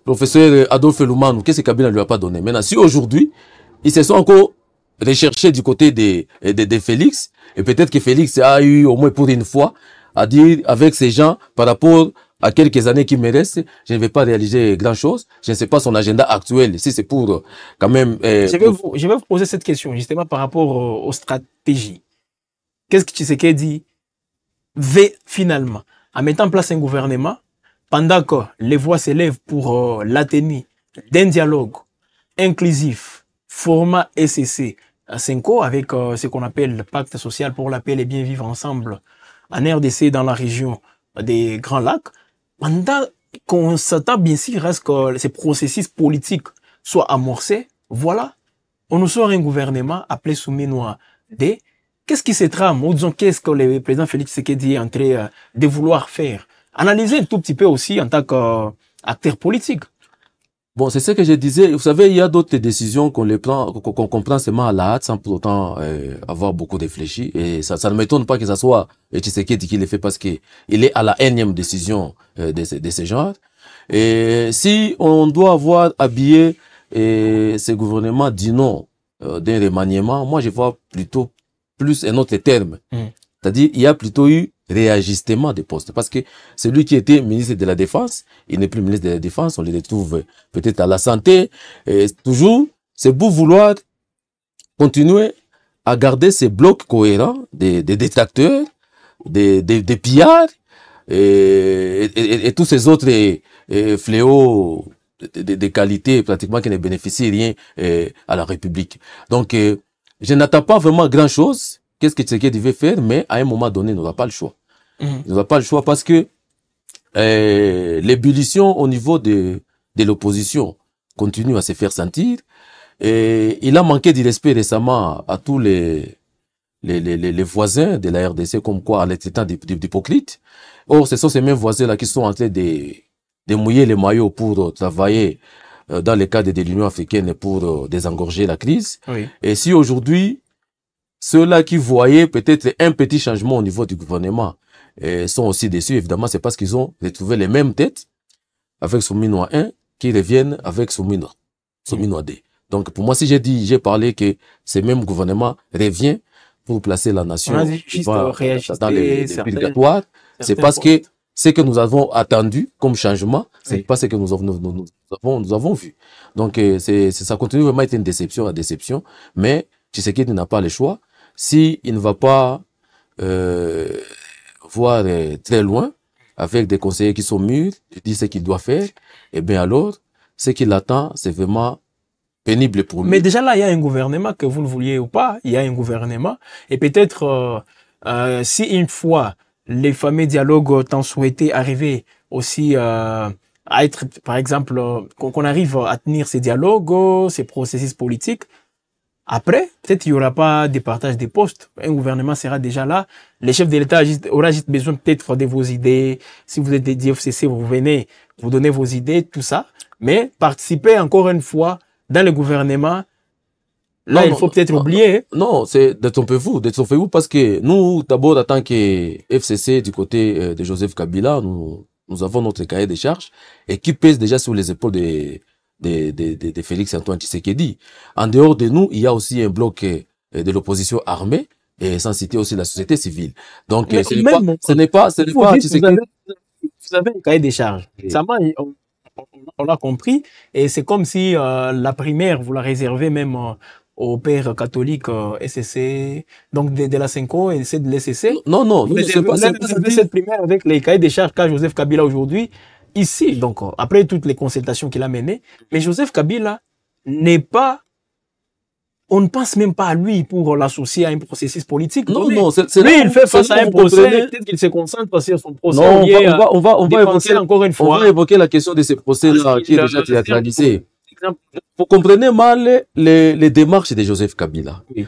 Speaker 2: professeur Adolphe Lumanu, qu'est-ce que Kabila ne lui a pas donné? Maintenant, si aujourd'hui, ils se sont encore recherchés du côté de Félix, et peut-être que Félix a eu au moins pour une fois à dire avec ces gens par rapport à quelques années qui me restent, je ne vais pas réaliser grand chose. Je ne sais pas son agenda actuel, si c'est pour quand même...
Speaker 1: Je vais vous poser cette question justement par rapport aux stratégies. Qu'est-ce que Tshisekedi veut finalement en mettant en place un gouvernement pendant que les voix s'élèvent pour la tenue d'un dialogue inclusif, format SCC à 5 avec ce qu'on appelle le pacte social pour la paix et le bien vivre ensemble en RDC dans la région des Grands Lacs, pendant qu'on s'attend bien sûr à ce que ces processus politiques soient amorcés, voilà, on nous sort un gouvernement appelé Souminoa D. Qu'est-ce qui se trame, ou disons, qu'est-ce que le président Félix Tshisekedi est en train de vouloir faire? Analyser un tout petit peu aussi en tant qu'acteur politique.
Speaker 2: Bon, c'est ce que je disais. Vous savez, il y a d'autres décisions qu'on les prend, qu'on comprend seulement à la hâte sans pour autant avoir beaucoup réfléchi. Et ça ne m'étonne pas que ça soit Tshisekedi qui le fait parce que il est à la énième décision de ce genre. Et si on doit avoir habillé ce gouvernement dit non d'un remaniement, moi je vois plutôt plus un autre terme. C'est-à-dire, il y a plutôt eu réajustement des postes. Parce que celui qui était ministre de la Défense, il n'est plus ministre de la Défense, on le retrouve peut-être à la santé. Et toujours, c'est pour vouloir continuer à garder ces blocs cohérents des détracteurs, des pillards et tous ces autres fléaux de qualité pratiquement qui ne bénéficient rien à la République. Donc, je n'attends pas vraiment grand-chose. Qu'est-ce que Tshisekedi devait faire, mais à un moment donné, il n'aura pas le choix. Il n'aura pas le choix parce que l'ébullition au niveau de l'opposition continue à se faire sentir. Et il a manqué de respect récemment à tous les voisins de la RDC, comme quoi, en les traitant d'hypocrites. Or, ce sont ces mêmes voisins-là qui sont en train de mouiller les maillots pour travailler dans le cadre de l'Union africaine pour désengorger la crise.
Speaker 1: Oui.
Speaker 2: Et si aujourd'hui, ceux-là qui voyaient peut-être un petit changement au niveau du gouvernement sont aussi déçus, évidemment, c'est parce qu'ils ont retrouvé les mêmes têtes avec Souminoa 1 qui reviennent avec Souminoa 2. Donc, pour moi, si j'ai parlé que ce même gouvernement revient pour placer la nation dans les purgatoires, c'est parce que ce que nous avons attendu comme changement, c'est pas ce que nous avons vu. Donc, ça continue vraiment à être une déception à déception, mais Tshisekedi n'a pas le choix. Si il ne va pas voir très loin, avec des conseillers qui sont mûrs, qui disent ce qu'il doit faire, eh bien alors, ce qu'il attend, c'est vraiment pénible pour lui.
Speaker 1: Mais déjà là, il y a un gouvernement, que vous le vouliez ou pas, il y a un gouvernement, et peut-être si une fois les fameux dialogues tant souhaités arriver aussi à être, par exemple, qu'on arrive à tenir ces dialogues, ces processus politiques, après, peut-être il n'y aura pas de partage des postes. Un gouvernement sera déjà là. Le chef de l'État aura juste besoin peut-être de vos idées. Si vous êtes des FCC, vous venez, vous donnez vos idées, tout ça. Mais participer encore une fois dans le gouvernement, là, il faut peut-être oublier.
Speaker 2: Non, c'est détrompez-vous parce que nous, d'abord, en tant que FCC du côté de Joseph Kabila, nous avons notre cahier de charges et qui pèse déjà sur les épaules de Félix Antoine Tshisekedi. En dehors de nous, il y a aussi un bloc de l'opposition armée et sans citer aussi la société civile. Donc, ce n'est pas Tshisekedi.
Speaker 1: Vous avez un cahier des charges. Ça va, on l'a compris. Et c'est comme si la primaire, vous la réservez même au père catholique SCC, donc de la Cinco et c'est de l'SCC.
Speaker 2: Non,
Speaker 1: c'est pas cette primaire avec les cahiers des charges qu'a Joseph Kabila aujourd'hui. Ici, donc, après toutes les consultations qu'il a menées, mais Joseph Kabila n'est pas, on ne pense même pas à lui pour l'associer à un processus politique.
Speaker 2: Non,
Speaker 1: lui,
Speaker 2: il
Speaker 1: fait face à un procès, peut-être qu'il se concentre sur son procès.
Speaker 2: Non, on va évoquer
Speaker 1: encore une fois.
Speaker 2: On va évoquer la question de ce procès-là qui est déjà théâtralisé. Vous comprenez mal les démarches de Joseph Kabila.
Speaker 1: Oui.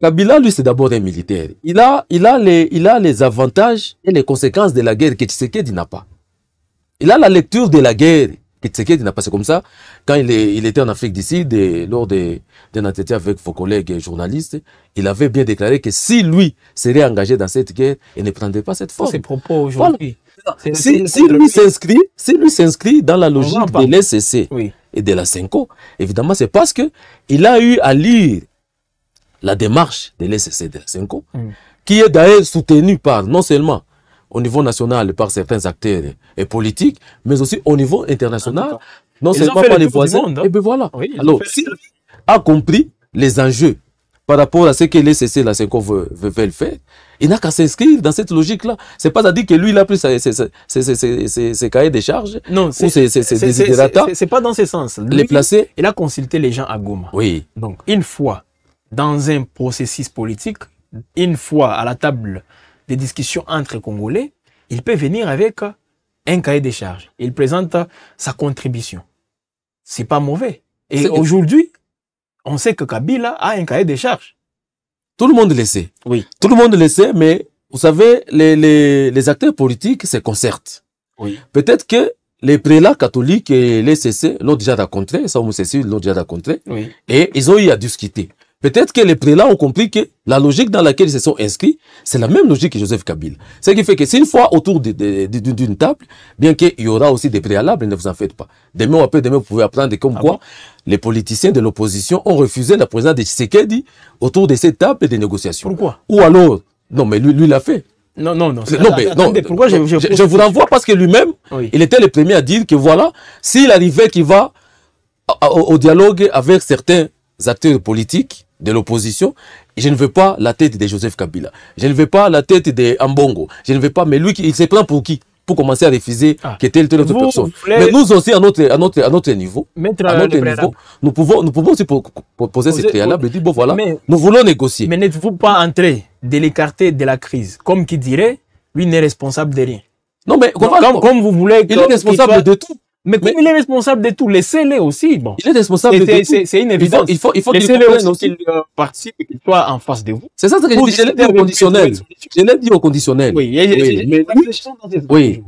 Speaker 2: Kabila, lui, c'est d'abord un militaire. Il a les avantages et les conséquences de la guerre que Tshisekedi n'a pas. Il a la lecture de la guerre que Tshisekedi n'a pas. C'est comme ça, quand il était en Afrique du Sud, lors d'un entretien avec vos collègues journalistes, il avait bien déclaré que si lui serait engagé dans cette guerre, il ne prendrait pas cette forme.
Speaker 1: Ces propos aujourd'hui.
Speaker 2: Voilà. Si lui s'inscrit dans la logique de l'SCC et de la Senko, évidemment, c'est parce que il a eu à lire la démarche de l'SCC et de la Senko, qui est d'ailleurs soutenue par, non seulement au niveau national par certains acteurs et politiques, mais aussi au niveau international, non seulement par les voisins. Et bien voilà.
Speaker 1: Oui,
Speaker 2: alors, s'il a compris les enjeux par rapport à ce que l'SCC et la Senko veulent faire, il n'a qu'à s'inscrire dans cette logique-là. C'est pas à dire que lui, il a pris ses cahiers de charges
Speaker 1: non,
Speaker 2: ou ses désiderata.
Speaker 1: C'est pas dans ce sens.
Speaker 2: Les placer.
Speaker 1: Il a consulté les gens à Goma.
Speaker 2: Oui.
Speaker 1: Donc, une fois dans un processus politique, une fois à la table des discussions entre Congolais, il peut venir avec un cahier de charges. Il présente sa contribution. C'est pas mauvais. Et aujourd'hui, on sait que Kabila a un cahier de charges.
Speaker 2: Tout le monde le sait.
Speaker 1: Oui.
Speaker 2: Tout le monde le sait, mais vous savez, les acteurs politiques se concertent.
Speaker 1: Oui.
Speaker 2: Peut-être que les prélats catholiques et les CC l'ont déjà rencontré, ça, l'ont déjà rencontré,
Speaker 1: oui.
Speaker 2: Et ils ont eu à discuter. Peut-être que les prélats ont compris que la logique dans laquelle ils se sont inscrits, c'est la même logique que Joseph Kabila. Ce qui fait que c'est une fois autour d'une table, bien qu'il y aura aussi des préalables, ne vous en faites pas. Demain ou après-demain, vous pouvez apprendre comme quoi les politiciens de l'opposition ont refusé la présence de Tshisekedi autour de cette table de négociation.
Speaker 1: Pourquoi?
Speaker 2: Ou alors, non, mais lui l'a fait.
Speaker 1: Non.
Speaker 2: Pourquoi je vous renvoie parce que lui-même, il était le premier à dire que voilà, s'il arrivait qu'il va au dialogue avec certains acteurs politiques de l'opposition, je ne veux pas la tête de Joseph Kabila, je ne veux pas la tête de Ambongo, je ne veux pas, mais lui, il se prend pour qui? Pour commencer à refuser que telle autre personne. Mais nous aussi, à notre niveau, nous pouvons aussi poser ces préalables et dire, bon voilà, nous voulons négocier.
Speaker 1: Mais n'êtes-vous pas en train de l'écarter de la crise? Comme qui dirait, lui n'est responsable de rien.
Speaker 2: Non, mais
Speaker 1: comme vous voulez...
Speaker 2: Il est responsable de tout.
Speaker 1: Mais comme il est responsable de tout, laissez-le aussi. Bon.
Speaker 2: Il est responsable de tout.
Speaker 1: C'est une évidence.
Speaker 2: Il faut
Speaker 1: laissez-le aussi qu'il participe et qu'il soit en face de vous.
Speaker 2: C'est ça que je dis. Je l'ai dit au conditionnel. Je l'ai dit au conditionnel.
Speaker 1: Oui,
Speaker 2: je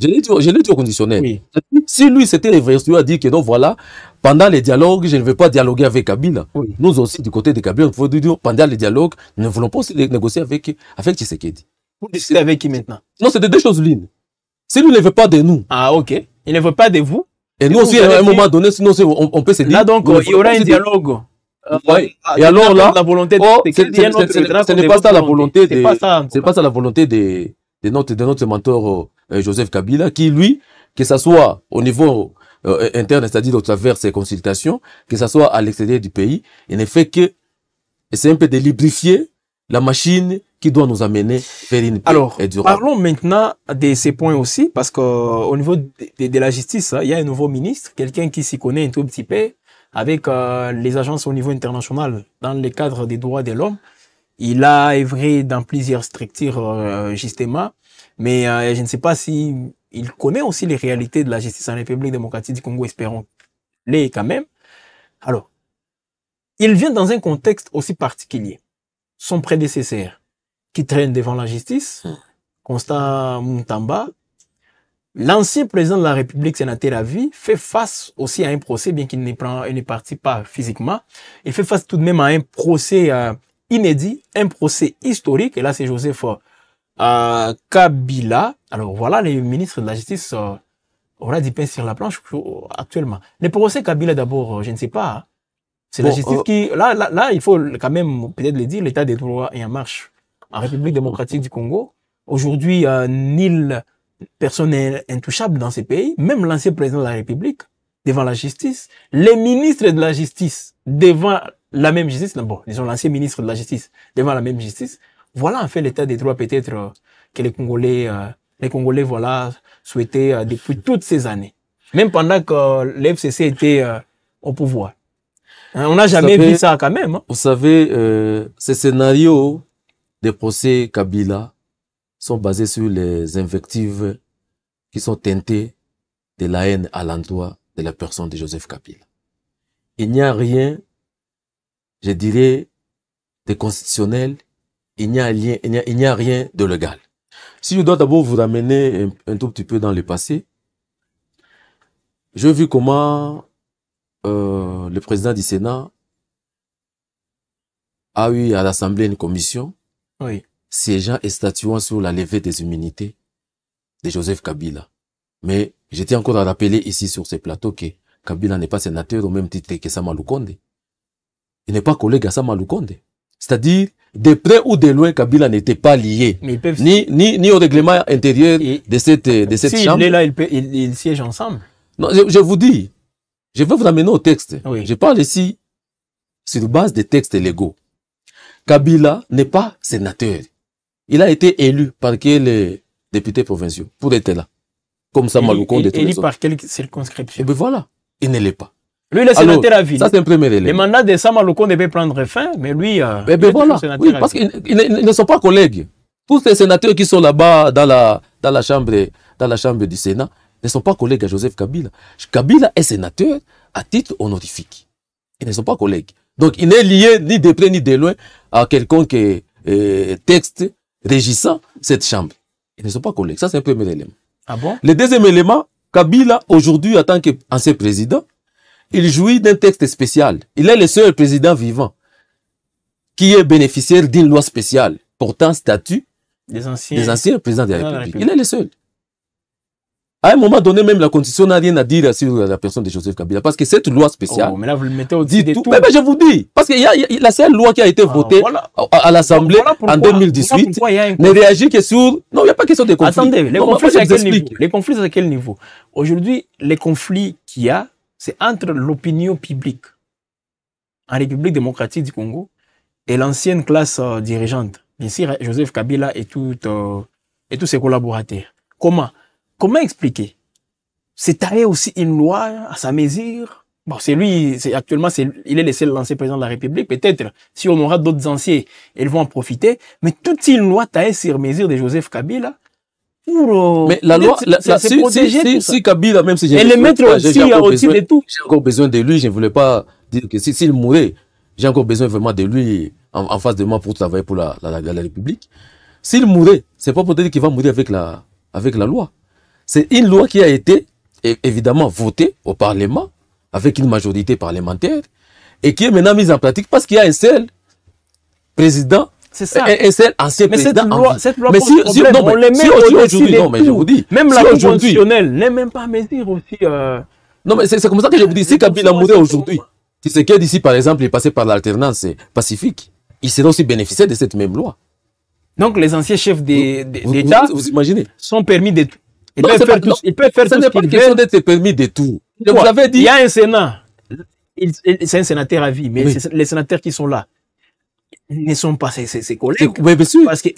Speaker 2: l'ai dit au conditionnel.
Speaker 1: Oui.
Speaker 2: Si lui, c'était réversible à dire que non, voilà, pendant les dialogues, je ne veux pas dialoguer avec Kabila. Oui. Nous aussi, du côté de Kabila, il faut dire, pendant les dialogues, nous ne voulons pas aussi négocier avec Tshisekedi.
Speaker 1: Vous décidez avec qui maintenant?
Speaker 2: Non, c'est deux choses l'une. Si lui ne veut pas de nous.
Speaker 1: Ah, ok. Il ne veut pas de vous.
Speaker 2: Et nous aussi, à un moment donné, sinon on peut se dire...
Speaker 1: Là, donc, il y aura un dialogue.
Speaker 2: Et alors là,
Speaker 1: la volonté
Speaker 2: ce n'est pas ça la volonté c'est pas ça la volonté de notre mentor Joseph Kabila, qui lui, que ça soit au niveau interne, c'est-à-dire au travers ses consultations, que ça soit à l'extérieur du pays, il ne fait que essayer un peu de lubrifier la machine qui doit nous amener vers une paix durable.
Speaker 1: Parlons maintenant de ces points aussi, parce qu'au niveau de la justice, il y a un nouveau ministre, quelqu'un qui s'y connaît un tout petit peu, avec les agences au niveau international, dans le cadre des droits de l'homme. Il a œuvré dans plusieurs structures, justement, mais je ne sais pas si il connaît aussi les réalités de la justice en République démocratique du Congo, espérons-les quand même. Alors, il vient dans un contexte aussi particulier. Son prédécesseur, qui traîne devant la justice, Constant Mutamba, l'ancien président de la République, sénateur à vie, fait face aussi à un procès, bien qu'il ne participe pas physiquement. Il fait face tout de même à un procès inédit, un procès historique. Et là, c'est Joseph Kabila. Alors voilà, les ministres de la Justice aura du pain sur la planche actuellement. Le procès Kabila, d'abord, je ne sais pas. C'est la justice qui... Là, il faut quand même peut-être le dire, l'état des droits est en marche en République démocratique du Congo. Aujourd'hui, nulle personne n'est intouchable dans ces pays. Même l'ancien président de la République, devant la justice. Les ministres de la justice, devant la même justice. Bon, disons l'ancien ministre de la justice, devant la même justice. Voilà en fait l'état des droits peut-être que les Congolais, voilà, souhaitaient depuis toutes ces années. Même pendant que l'FCC était au pouvoir. On n'a jamais vu ça quand même. Hein.
Speaker 2: Vous savez, ces scénarios des procès Kabila sont basés sur les invectives qui sont teintées de la haine à l'endroit de la personne de Joseph Kabila. Il n'y a rien, je dirais, de constitutionnel, il n'y a rien de légal. Si je dois d'abord vous ramener un tout petit peu dans le passé, j'ai vu comment le président du Sénat a eu à l'Assemblée une commission siégeant et statuant sur la levée des immunités de Joseph Kabila. Mais je tiens encore à rappeler ici sur ce plateau que Kabila n'est pas sénateur au même titre que Sama Lukonde. Il n'est pas collègue à Sama Lukonde. C'est-à-dire, de près ou de loin, Kabila n'était pas lié ni au règlement intérieur de cette chambre.
Speaker 1: Il est là, ils siègent ensemble.
Speaker 2: Non, je vous dis, je vais vous amener au texte. Je parle ici sur base des textes légaux. Kabila n'est pas sénateur. Il a été élu par les députés provinciaux pour être là. Comme ça, Maloukonde et tout.
Speaker 1: Élu par quelle circonscription?
Speaker 2: Et bien voilà, il ne l'est pas.
Speaker 1: Lui, il est sénateur à vie.
Speaker 2: Ça, c'est un premier élément.
Speaker 1: Le mandat de Sama Lukonde devait prendre fin, mais lui, il
Speaker 2: est voilà. Oui, parce qu'ils ne sont pas collègues. Tous les sénateurs qui sont là-bas dans la chambre du Sénat ne sont pas collègues à Joseph Kabila. Kabila est sénateur à titre honorifique. Ils ne sont pas collègues. Donc, il n'est lié ni de près ni de loin à quelconque texte régissant cette chambre. Ils ne sont pas collègues. Ça, c'est un premier élément.
Speaker 1: Ah bon?
Speaker 2: Le deuxième élément, Kabila, aujourd'hui, en tant qu'ancien président, il jouit d'un texte spécial. Il est le seul président vivant qui est bénéficiaire d'une loi spéciale portant statut des anciens présidents de la République. Il est le seul. À un moment donné, même la Constitution n'a rien à dire sur la personne de Joseph Kabila. Parce que cette loi spéciale...
Speaker 1: Oh, mais là, vous le mettez au-dessus de tout.
Speaker 2: Mais je vous dis, parce qu'il y a la seule loi qui a été votée à l'Assemblée en 2018 ne réagit que sur... Non, il n'y a pas question de conflit.
Speaker 1: Attendez, les conflits, c'est à quel niveau? Les conflits, c'est à quel niveau? Aujourd'hui, les conflits qu'il y a, c'est entre l'opinion publique en République démocratique du Congo et l'ancienne classe dirigeante. Bien sûr, Joseph Kabila et tous ses collaborateurs. Comment expliquer? C'est tailler aussi une loi à sa mesure. Bon, actuellement, il est le seul ancien président de la République. Peut-être, si on aura d'autres anciens, ils vont en profiter. Mais toute une loi taillée sur mesure de Joseph Kabila,
Speaker 2: mais la loi, si Kabila, même si j'ai encore besoin de lui, je ne voulais pas dire que s'il mourait, j'ai encore besoin vraiment de lui en face de moi pour travailler pour la République. S'il mourait, c'est pas pour dire qu'il va mourir avec la loi. C'est une loi qui a été évidemment votée au Parlement avec une majorité parlementaire et qui est maintenant mise en pratique parce qu'il y a un seul président.
Speaker 1: C'est ça.
Speaker 2: Un seul ancien président.
Speaker 1: Cette loi
Speaker 2: mais si aujourd'hui, non, mais je vous dis.
Speaker 1: Même la Cour constitutionnelle n'est même pas à mesure aussi.
Speaker 2: Non, mais c'est comme ça que je vous dis. Si Kabila mourait aujourd'hui, si c'est que d'ici, par exemple, il est passé par l'alternance pacifique, il serait aussi bénéficiaire de cette même loi.
Speaker 1: Donc, les anciens chefs d'État
Speaker 2: vous imaginez
Speaker 1: sont permis de tout. Ils peuvent faire
Speaker 2: ce n'est pas question d'être permis de tout. Je vous avais dit.
Speaker 1: Il y a un Sénat. C'est un sénateur à vie, mais les sénateurs qui sont là ne sont pas ses collègues.
Speaker 2: Oui, bien sûr.
Speaker 1: Parce que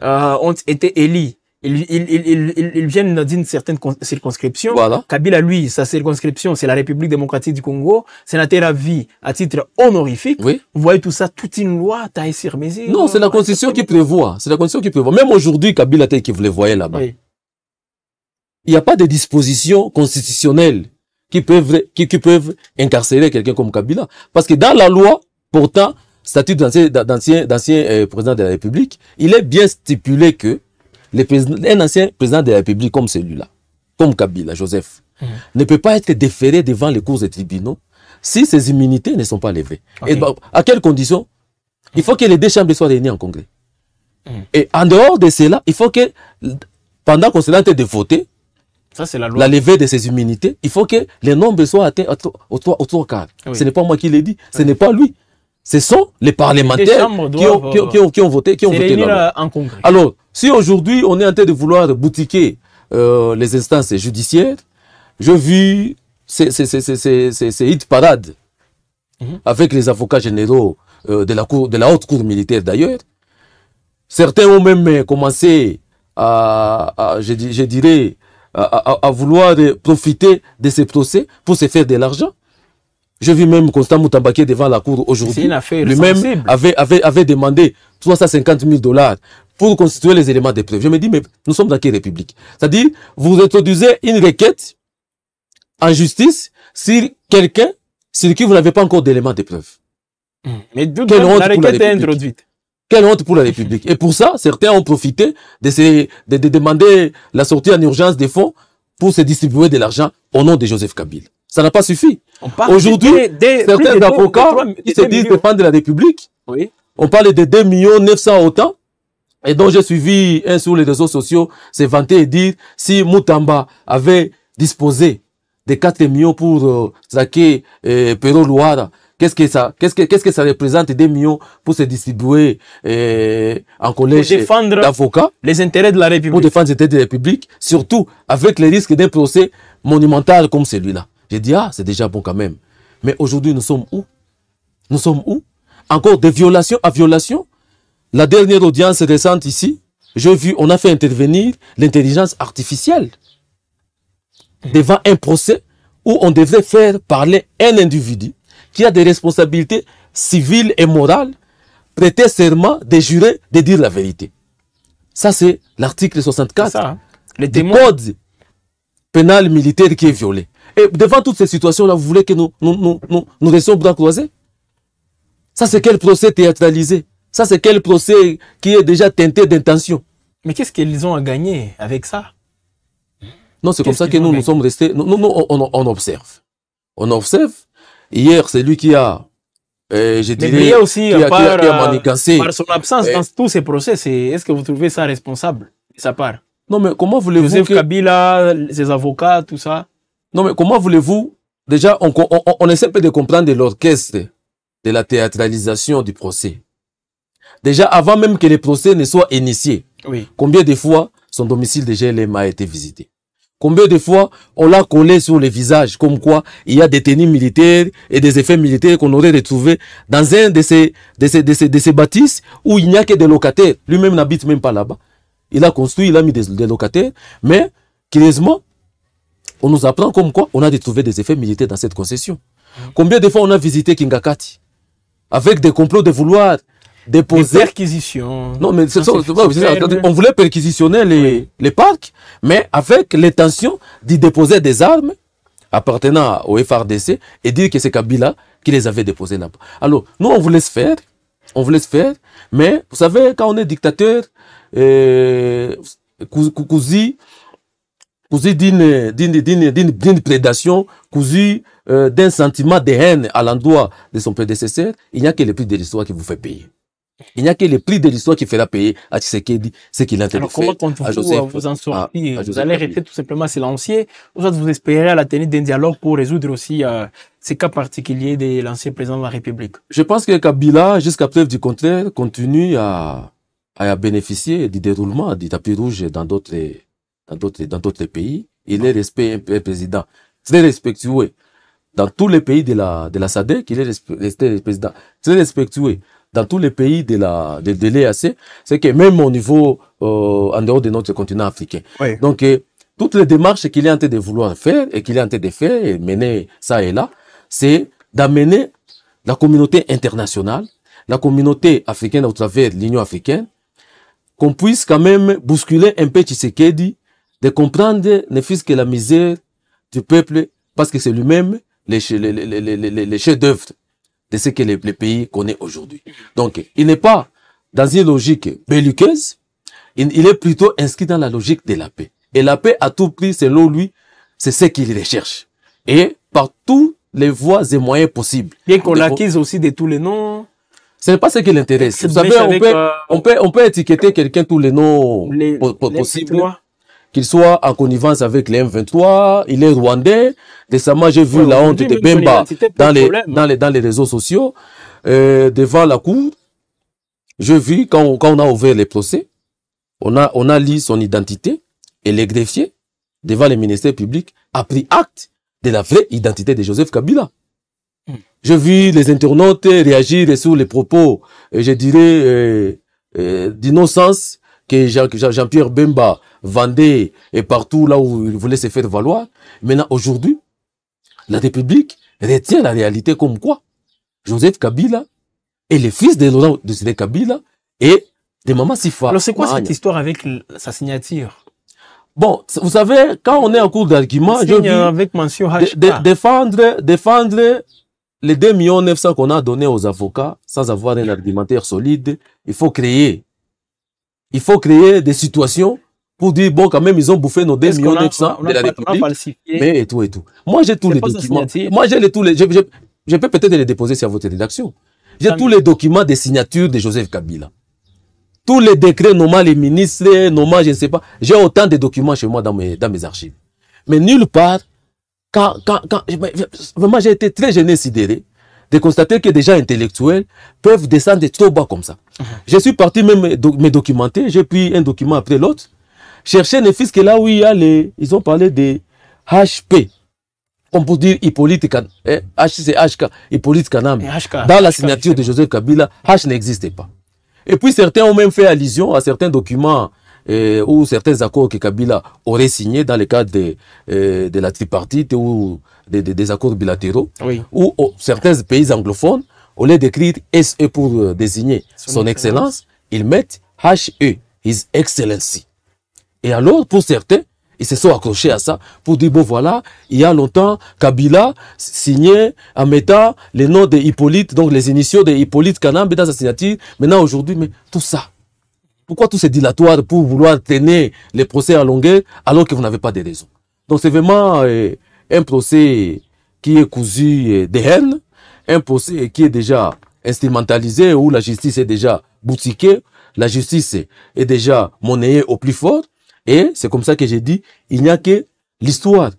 Speaker 1: ont été élus. Ils viennent d'une certaine circonscription.
Speaker 2: Voilà.
Speaker 1: Kabila, lui, sa circonscription, c'est la République démocratique du Congo. Sénateur à vie à titre honorifique.
Speaker 2: Oui.
Speaker 1: Vous voyez tout ça, toute une loi taillée sur mesure.
Speaker 2: Non, c'est la Constitution qui prévoit. C'est la Constitution qui prévoit. Même aujourd'hui, Kabila, tel que vous le voyez là-bas. Oui. Il n'y a pas de dispositions constitutionnelles qui peuvent incarcérer quelqu'un comme Kabila. Parce que dans la loi, pourtant, statut d'ancien président de la République, il est bien stipulé que un ancien président de la République comme celui-là, comme Kabila, Joseph, ne peut pas être déféré devant les cours des tribunaux si ses immunités ne sont pas levées. Okay. Et à quelles conditions? Il faut que les deux chambres soient réunies en congrès. Et en dehors de cela, il faut que, pendant qu'on se lente de voter,
Speaker 1: ça, c'est la loi.
Speaker 2: La levée de ces immunités, il faut que les nombres soient atteints aux trois quarts. Oui. Ce n'est pas moi qui l'ai dit, ce n'est pas lui. Ce sont les parlementaires qui ont voté là.
Speaker 1: En congrès.
Speaker 2: Alors, si aujourd'hui on est en train de vouloir boutiquer les instances judiciaires, je vis ces hit parades avec les avocats généraux de la haute cour militaire d'ailleurs. Certains ont même commencé je dirais, à vouloir profiter de ces procès pour se faire de l'argent. Je vis même Constant Moutambaké devant la cour aujourd'hui. Lui-même avait demandé 350 000 $ pour constituer les éléments de preuve. Je me dis, mais nous sommes dans quelle république? C'est-à-dire, vous introduisez une requête en justice sur quelqu'un sur qui vous n'avez pas encore d'éléments de preuve.
Speaker 1: Mais d'où
Speaker 2: Quelle honte
Speaker 1: la
Speaker 2: pour la
Speaker 1: requête est
Speaker 2: République.
Speaker 1: introduite.
Speaker 2: Quelle honte pour la République. Et pour ça, certains ont profité de demander la sortie en urgence des fonds pour se distribuer de l'argent au nom de Joseph Kabila. Ça n'a pas suffi. Aujourd'hui, certains avocats qui se disent défendre la République,
Speaker 1: oui.
Speaker 2: on parle de 2 900 000 autant, et donc j'ai suivi un sur les réseaux sociaux se vanter et dire si Moutamba avait disposé de 4 millions pour traquer Pero Luara, qu'est-ce que ça représente 2 millions pour se distribuer en collège d'avocats
Speaker 1: les intérêts de la République.
Speaker 2: Pour défendre les intérêts de la République, surtout avec les risques d'un procès monumental comme celui-là. J'ai dit, ah, c'est déjà bon quand même. Mais aujourd'hui, nous sommes où? Nous sommes où? Encore de violation à violation. La dernière audience récente ici, j'ai vu, on a fait intervenir l'intelligence artificielle devant un procès où on devrait faire parler un individu qui a des responsabilités civiles et morales, prêter serment de jurer de dire la vérité. Ça, c'est l'article 64
Speaker 1: ça, hein?
Speaker 2: du code pénal militaire qui est violé. Et devant toutes ces situations-là, vous voulez que nous restions bras croisés? Ça, c'est quel procès théâtralisé? Ça, c'est quel procès qui est déjà teinté d'intention?
Speaker 1: Mais qu'est-ce qu'ils ont à gagner avec ça?
Speaker 2: Non, c'est comme ça que nous sommes restés. On observe. On observe. Hier, c'est lui qui a, je dirais,
Speaker 1: mais aussi,
Speaker 2: qui a manigancé.
Speaker 1: Par son absence dans tous ces procès, est-ce que vous trouvez ça responsable de sa part?
Speaker 2: Non, mais comment voulez-vous
Speaker 1: Joseph Kabila, ses avocats, tout ça?
Speaker 2: Non, mais comment voulez-vous... Déjà, on essaie de comprendre l'orchestre de la théâtralisation du procès. Déjà, avant même que le procès ne soit initié,
Speaker 1: oui.
Speaker 2: Combien de fois son domicile de GLM a été visité? Combien de fois on l'a collé sur le visage, comme quoi il y a des tenues militaires et des effets militaires qu'on aurait retrouvés dans un de ces bâtisses où il n'y a que des locataires. Lui-même n'habite même pas là-bas. Il a construit, il a mis des locataires, mais curieusement, on nous apprend comme quoi on a retrouvé des effets militaires dans cette concession. Combien de fois on a visité Kingakati avec des complots de vouloir déposer...
Speaker 1: Des perquisitions.
Speaker 2: Non, mais on voulait perquisitionner les parcs, mais avec l'intention d'y déposer des armes appartenant au FRDC et dire que c'est Kabila qui les avait déposées là-bas. Alors, nous, on vous laisse faire, mais vous savez, quand on est dictateur, cousu d'une prédation, cousu d'un sentiment de haine à l'endroit de son prédécesseur, il n'y a que le prix de l'histoire qui vous fait payer. Il n'y a que le prix de l'histoire qui fera payer à Tshisekedi ce qu'il a intérêt de faire.
Speaker 1: Alors comment comptez-vous vous en sortir? Vous allez rester tout simplement silencieux ou vous espérez à la tenue d'un dialogue pour résoudre aussi ces cas particuliers de l'ancien président de la République?
Speaker 2: Je pense que Kabila, jusqu'à preuve du contraire, continue à bénéficier du déroulement du tapis rouge dans d'autres pays. Il est un président très respectueux dans tous les pays de la SADC. Il est resté président très respectueux dans tous les pays de l'EAC. C'est que même au niveau en dehors de notre continent africain.
Speaker 1: Oui.
Speaker 2: Donc toutes les démarches qu'il est en train de vouloir faire et qu'il est en train de faire et mener ça et là, c'est d'amener la communauté internationale, la communauté africaine au travers de l'Union africaine, qu'on puisse quand même bousculer un peu Tshisekedi, de comprendre ne fût-ce que la misère du peuple, parce que c'est lui-même les chefs-d'œuvre de ce que le pays connaît aujourd'hui. Donc, il n'est pas dans une logique belliqueuse, il est plutôt inscrit dans la logique de la paix. Et la paix, à tout prix, selon lui, c'est ce qu'il recherche. Et par tous les voies et moyens possibles.
Speaker 1: Bien qu'on l'acquise aussi de tous les noms.
Speaker 2: Ce n'est pas ce qui l'intéresse. Vous savez, on peut étiqueter quelqu'un tous les noms possibles. Qu'il soit en connivence avec les M23, il est rwandais. Récemment, j'ai vu la honte de Bemba dans les réseaux sociaux, devant la cour. J'ai vu, quand on a ouvert les procès, on a lu son identité et les greffiers, devant les ministères publics, a pris acte de la vraie identité de Joseph Kabila. J'ai vu les internautes réagir sur les propos, je dirais, d'innocence que Jean-Pierre Bemba vendait et partout là où il voulait se faire valoir. Maintenant, aujourd'hui, la République retient la réalité comme quoi Joseph Kabila est le fils de Laurent Désiré Kabila et de Maman Sifa.
Speaker 1: Alors, c'est quoi cette histoire avec sa signature?
Speaker 2: Bon, vous savez, quand on est en cours d'argument, je veux
Speaker 1: avec mention
Speaker 2: défendre les 2,9 millions qu'on a donnés aux avocats, sans avoir un argumentaire solide, il faut créer des situations pour dire, bon, quand même, ils ont bouffé nos 2,9 millions de la République, mais et tout. Moi, j'ai tous les documents. Moi, j'ai tous les, je peux peut-être les déposer sur votre rédaction. J'ai tous les documents des signatures de Joseph Kabila. Tous les décrets nommant les ministres, nommant, je ne sais pas. J'ai autant de documents chez moi dans mes archives. Mais nulle part, vraiment, j'ai été très gêné, sidéré, de constater que des gens intellectuels peuvent descendre trop bas comme ça. Je suis parti même me documenter, j'ai pris un document après l'autre, chercher ne fût-ce que là où il y a ils ont parlé des HP, on peut dire Hippolyte Kanambe. Dans la signature de Joseph Kabila, H n'existait pas. Et puis certains ont même fait allusion à certains documents ou certains accords que Kabila aurait signés dans le cadre de la tripartite ou des accords bilatéraux, oui. Où certains pays anglophones, au lieu d'écrire SE pour désigner son excellence, ils mettent HE, His Excellency. Et alors, pour certains, ils se sont accrochés à ça pour dire, bon voilà, il y a longtemps, Kabila signait en mettant les noms de Hippolyte, donc les initiaux de Hippolyte Kanambe dans sa signature. Maintenant, aujourd'hui, mais tout ça, pourquoi tout c'est dilatoire pour vouloir traîner les procès à longueur alors que vous n'avez pas de raison? Donc c'est vraiment un procès qui est cousu de haine, un procès qui est déjà instrumentalisé, où la justice est déjà boutiquée, la justice est déjà monnayée au plus fort. Et c'est comme ça que j'ai dit, il n'y a que l'histoire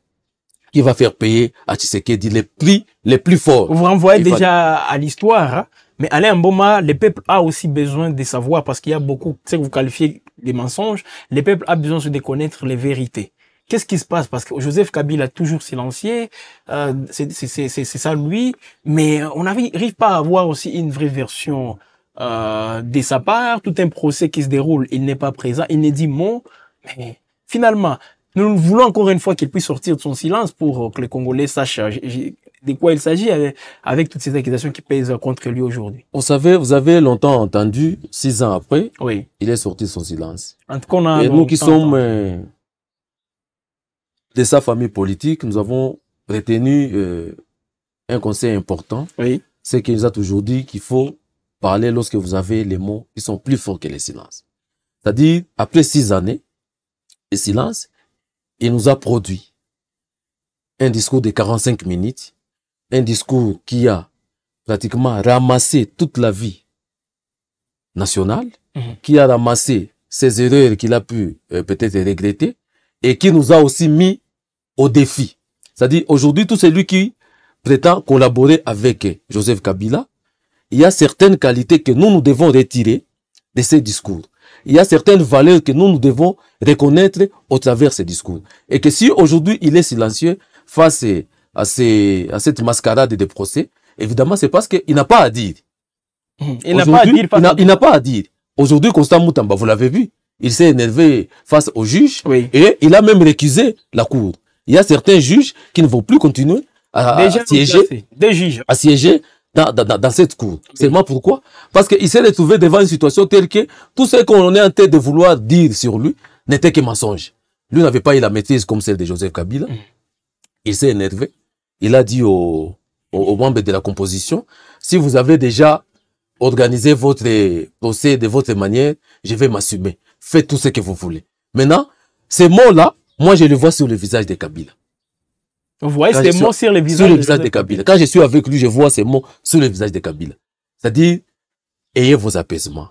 Speaker 2: qui va faire payer à Tshisekedi les prix les plus forts.
Speaker 1: Vous renvoyez déjà à l'histoire, hein? Mais Alain Mboma, le peuple a aussi besoin de savoir, parce qu'il y a beaucoup, c'est que vous qualifiez des mensonges, le peuple a besoin de connaître les vérités. Qu'est-ce qui se passe? Parce que Joseph Kabila a toujours silencié, c'est ça lui, mais on n'arrive pas à avoir aussi une vraie version de sa part. Tout un procès qui se déroule, il n'est pas présent, il ne dit mot. Mais finalement, nous voulons encore une fois qu'il puisse sortir de son silence pour que les Congolais sachent de quoi il s'agit avec toutes ces accusations qui pèsent contre lui aujourd'hui.
Speaker 2: Vous avez longtemps entendu, 6 ans après, oui. Il est sorti de son silence.
Speaker 1: En tout cas, on a
Speaker 2: et nous qui sommes de sa famille politique, nous avons retenu un conseil important. Oui. C'est qu'il nous a toujours dit qu'il faut parler lorsque vous avez les mots qui sont plus forts que les silences. C'est-à-dire, après 6 années, le silence, il nous a produit un discours de 45 minutes, un discours qui a pratiquement ramassé toute la vie nationale, qui a ramassé ses erreurs qu'il a pu peut-être regretter, et qui nous a aussi mis au défi. C'est-à-dire, aujourd'hui, tout celui qui prétend collaborer avec Joseph Kabila, il y a certaines qualités que nous devons retirer de ces discours. Il y a certaines valeurs que nous devons reconnaître au travers de ces discours. Et que si aujourd'hui il est silencieux face à cette mascarade de procès, évidemment c'est parce qu'il n'a pas à dire.
Speaker 1: Il n'a pas à dire.
Speaker 2: Il n'a pas à dire. Aujourd'hui, Constant Moutamba, vous l'avez vu, il s'est énervé face au juge, oui. Et il a même récusé la cour. Il y a certains juges qui ne vont plus continuer à siéger dans cette cour. Oui. Seulement pourquoi? Parce qu'il s'est retrouvé devant une situation telle que tout ce qu'on est en train de vouloir dire sur lui n'était que mensonge. Lui n'avait pas eu la maîtrise comme celle de Joseph Kabila. Il s'est énervé. Il a dit aux membres de la composition, si vous avez déjà organisé votre procès de votre manière, je vais m'assumer. Faites tout ce que vous voulez. Maintenant, ces mots-là, moi je les vois sur le visage de Kabila.
Speaker 1: Vous voyez ces mots sur le visage
Speaker 2: de Kabila. Quand je suis avec lui, je vois ces mots sur le visage de Kabila. C'est-à-dire, ayez vos apaisements.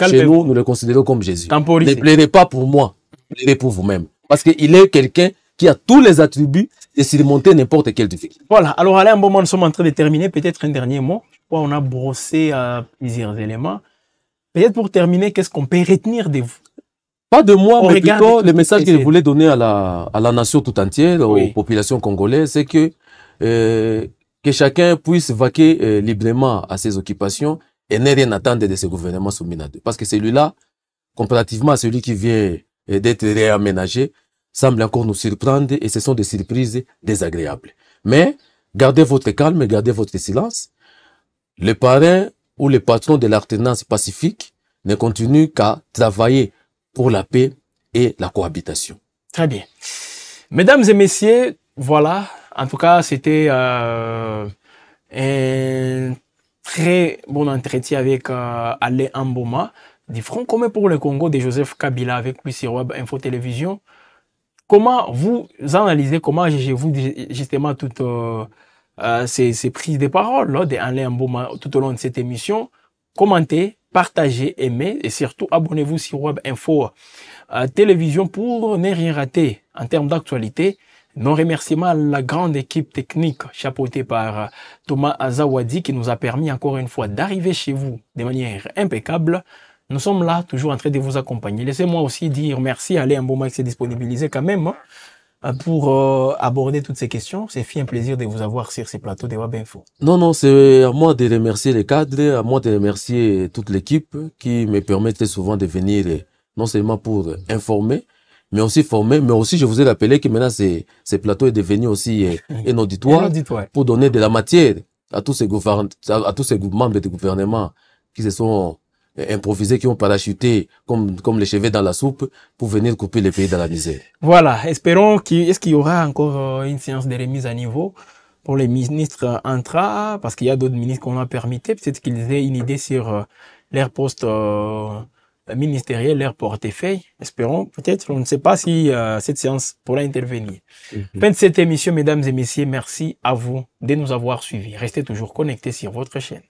Speaker 2: Chez nous, nous le considérons comme Jésus. Ne pleurez pas pour moi, pleurez pour vous-même. Parce qu'il est quelqu'un qui a tous les attributs de surmonter n'importe quelle difficulté.
Speaker 1: Voilà. Alors, Alain, un moment, nous sommes en train de terminer. Peut-être un dernier mot. On a brossé plusieurs éléments. Peut-être pour terminer, qu'est-ce qu'on peut retenir de vous?
Speaker 2: Pas de moi, mais plutôt le message que je voulais donner à la nation tout entière, aux populations congolaises, c'est que chacun puisse vaquer librement à ses occupations et ne rien attendre de ce gouvernement soumis à deux. Parce que celui-là, comparativement à celui qui vient d'être réaménagé, semble encore nous surprendre et ce sont des surprises désagréables. Mais gardez votre calme, gardez votre silence. Le parrain ou le patron de l'alternance pacifique ne continue qu'à travailler pour la paix et la cohabitation.
Speaker 1: Très bien. Mesdames et messieurs, voilà. En tout cas, c'était un très bon entretien avec Alain Amboma du Front commun pour le Congo de Joseph Kabila avec lui sur Web Info Télévision. Comment vous analysez, comment jugez-vous justement toutes ces prises de parole là, d'Alain Amboma tout au long de cette émission? Commentez, partagez, aimez et surtout abonnez-vous sur Web Info Télévision pour ne rien rater en termes d'actualité. Nos remerciements à la grande équipe technique chapeautée par Thomas Azawadi qui nous a permis encore une fois d'arriver chez vous de manière impeccable. Nous sommes là, toujours en train de vous accompagner. Laissez-moi aussi dire merci à Alain Amboma qui s'est disponibilisé quand même pour aborder toutes ces questions. C'est un plaisir de vous avoir sur ces plateaux de Web Info.
Speaker 2: Non, c'est à moi de remercier les cadres, à moi de remercier toute l'équipe qui me permettait souvent de venir non seulement pour informer, mais aussi former, mais aussi je vous ai rappelé que maintenant ces plateaux est devenu aussi un auditoire pour donner de la matière à tous ces membres de gouvernement qui se sont improvisés, qui ont parachuté comme les cheveux dans la soupe pour venir couper les pays dans la misère.
Speaker 1: Voilà, espérons est-ce qu'il y aura encore une séance de remise à niveau pour les ministres entrants, parce qu'il y a d'autres ministres qu'on a permitté, peut-être qu'ils aient une idée sur leur poste ministériel, leur portefeuille. Espérons, peut-être, on ne sait pas si cette séance pourra intervenir. Fin de cette émission, mesdames et messieurs, merci à vous de nous avoir suivis. Restez toujours connectés sur votre chaîne.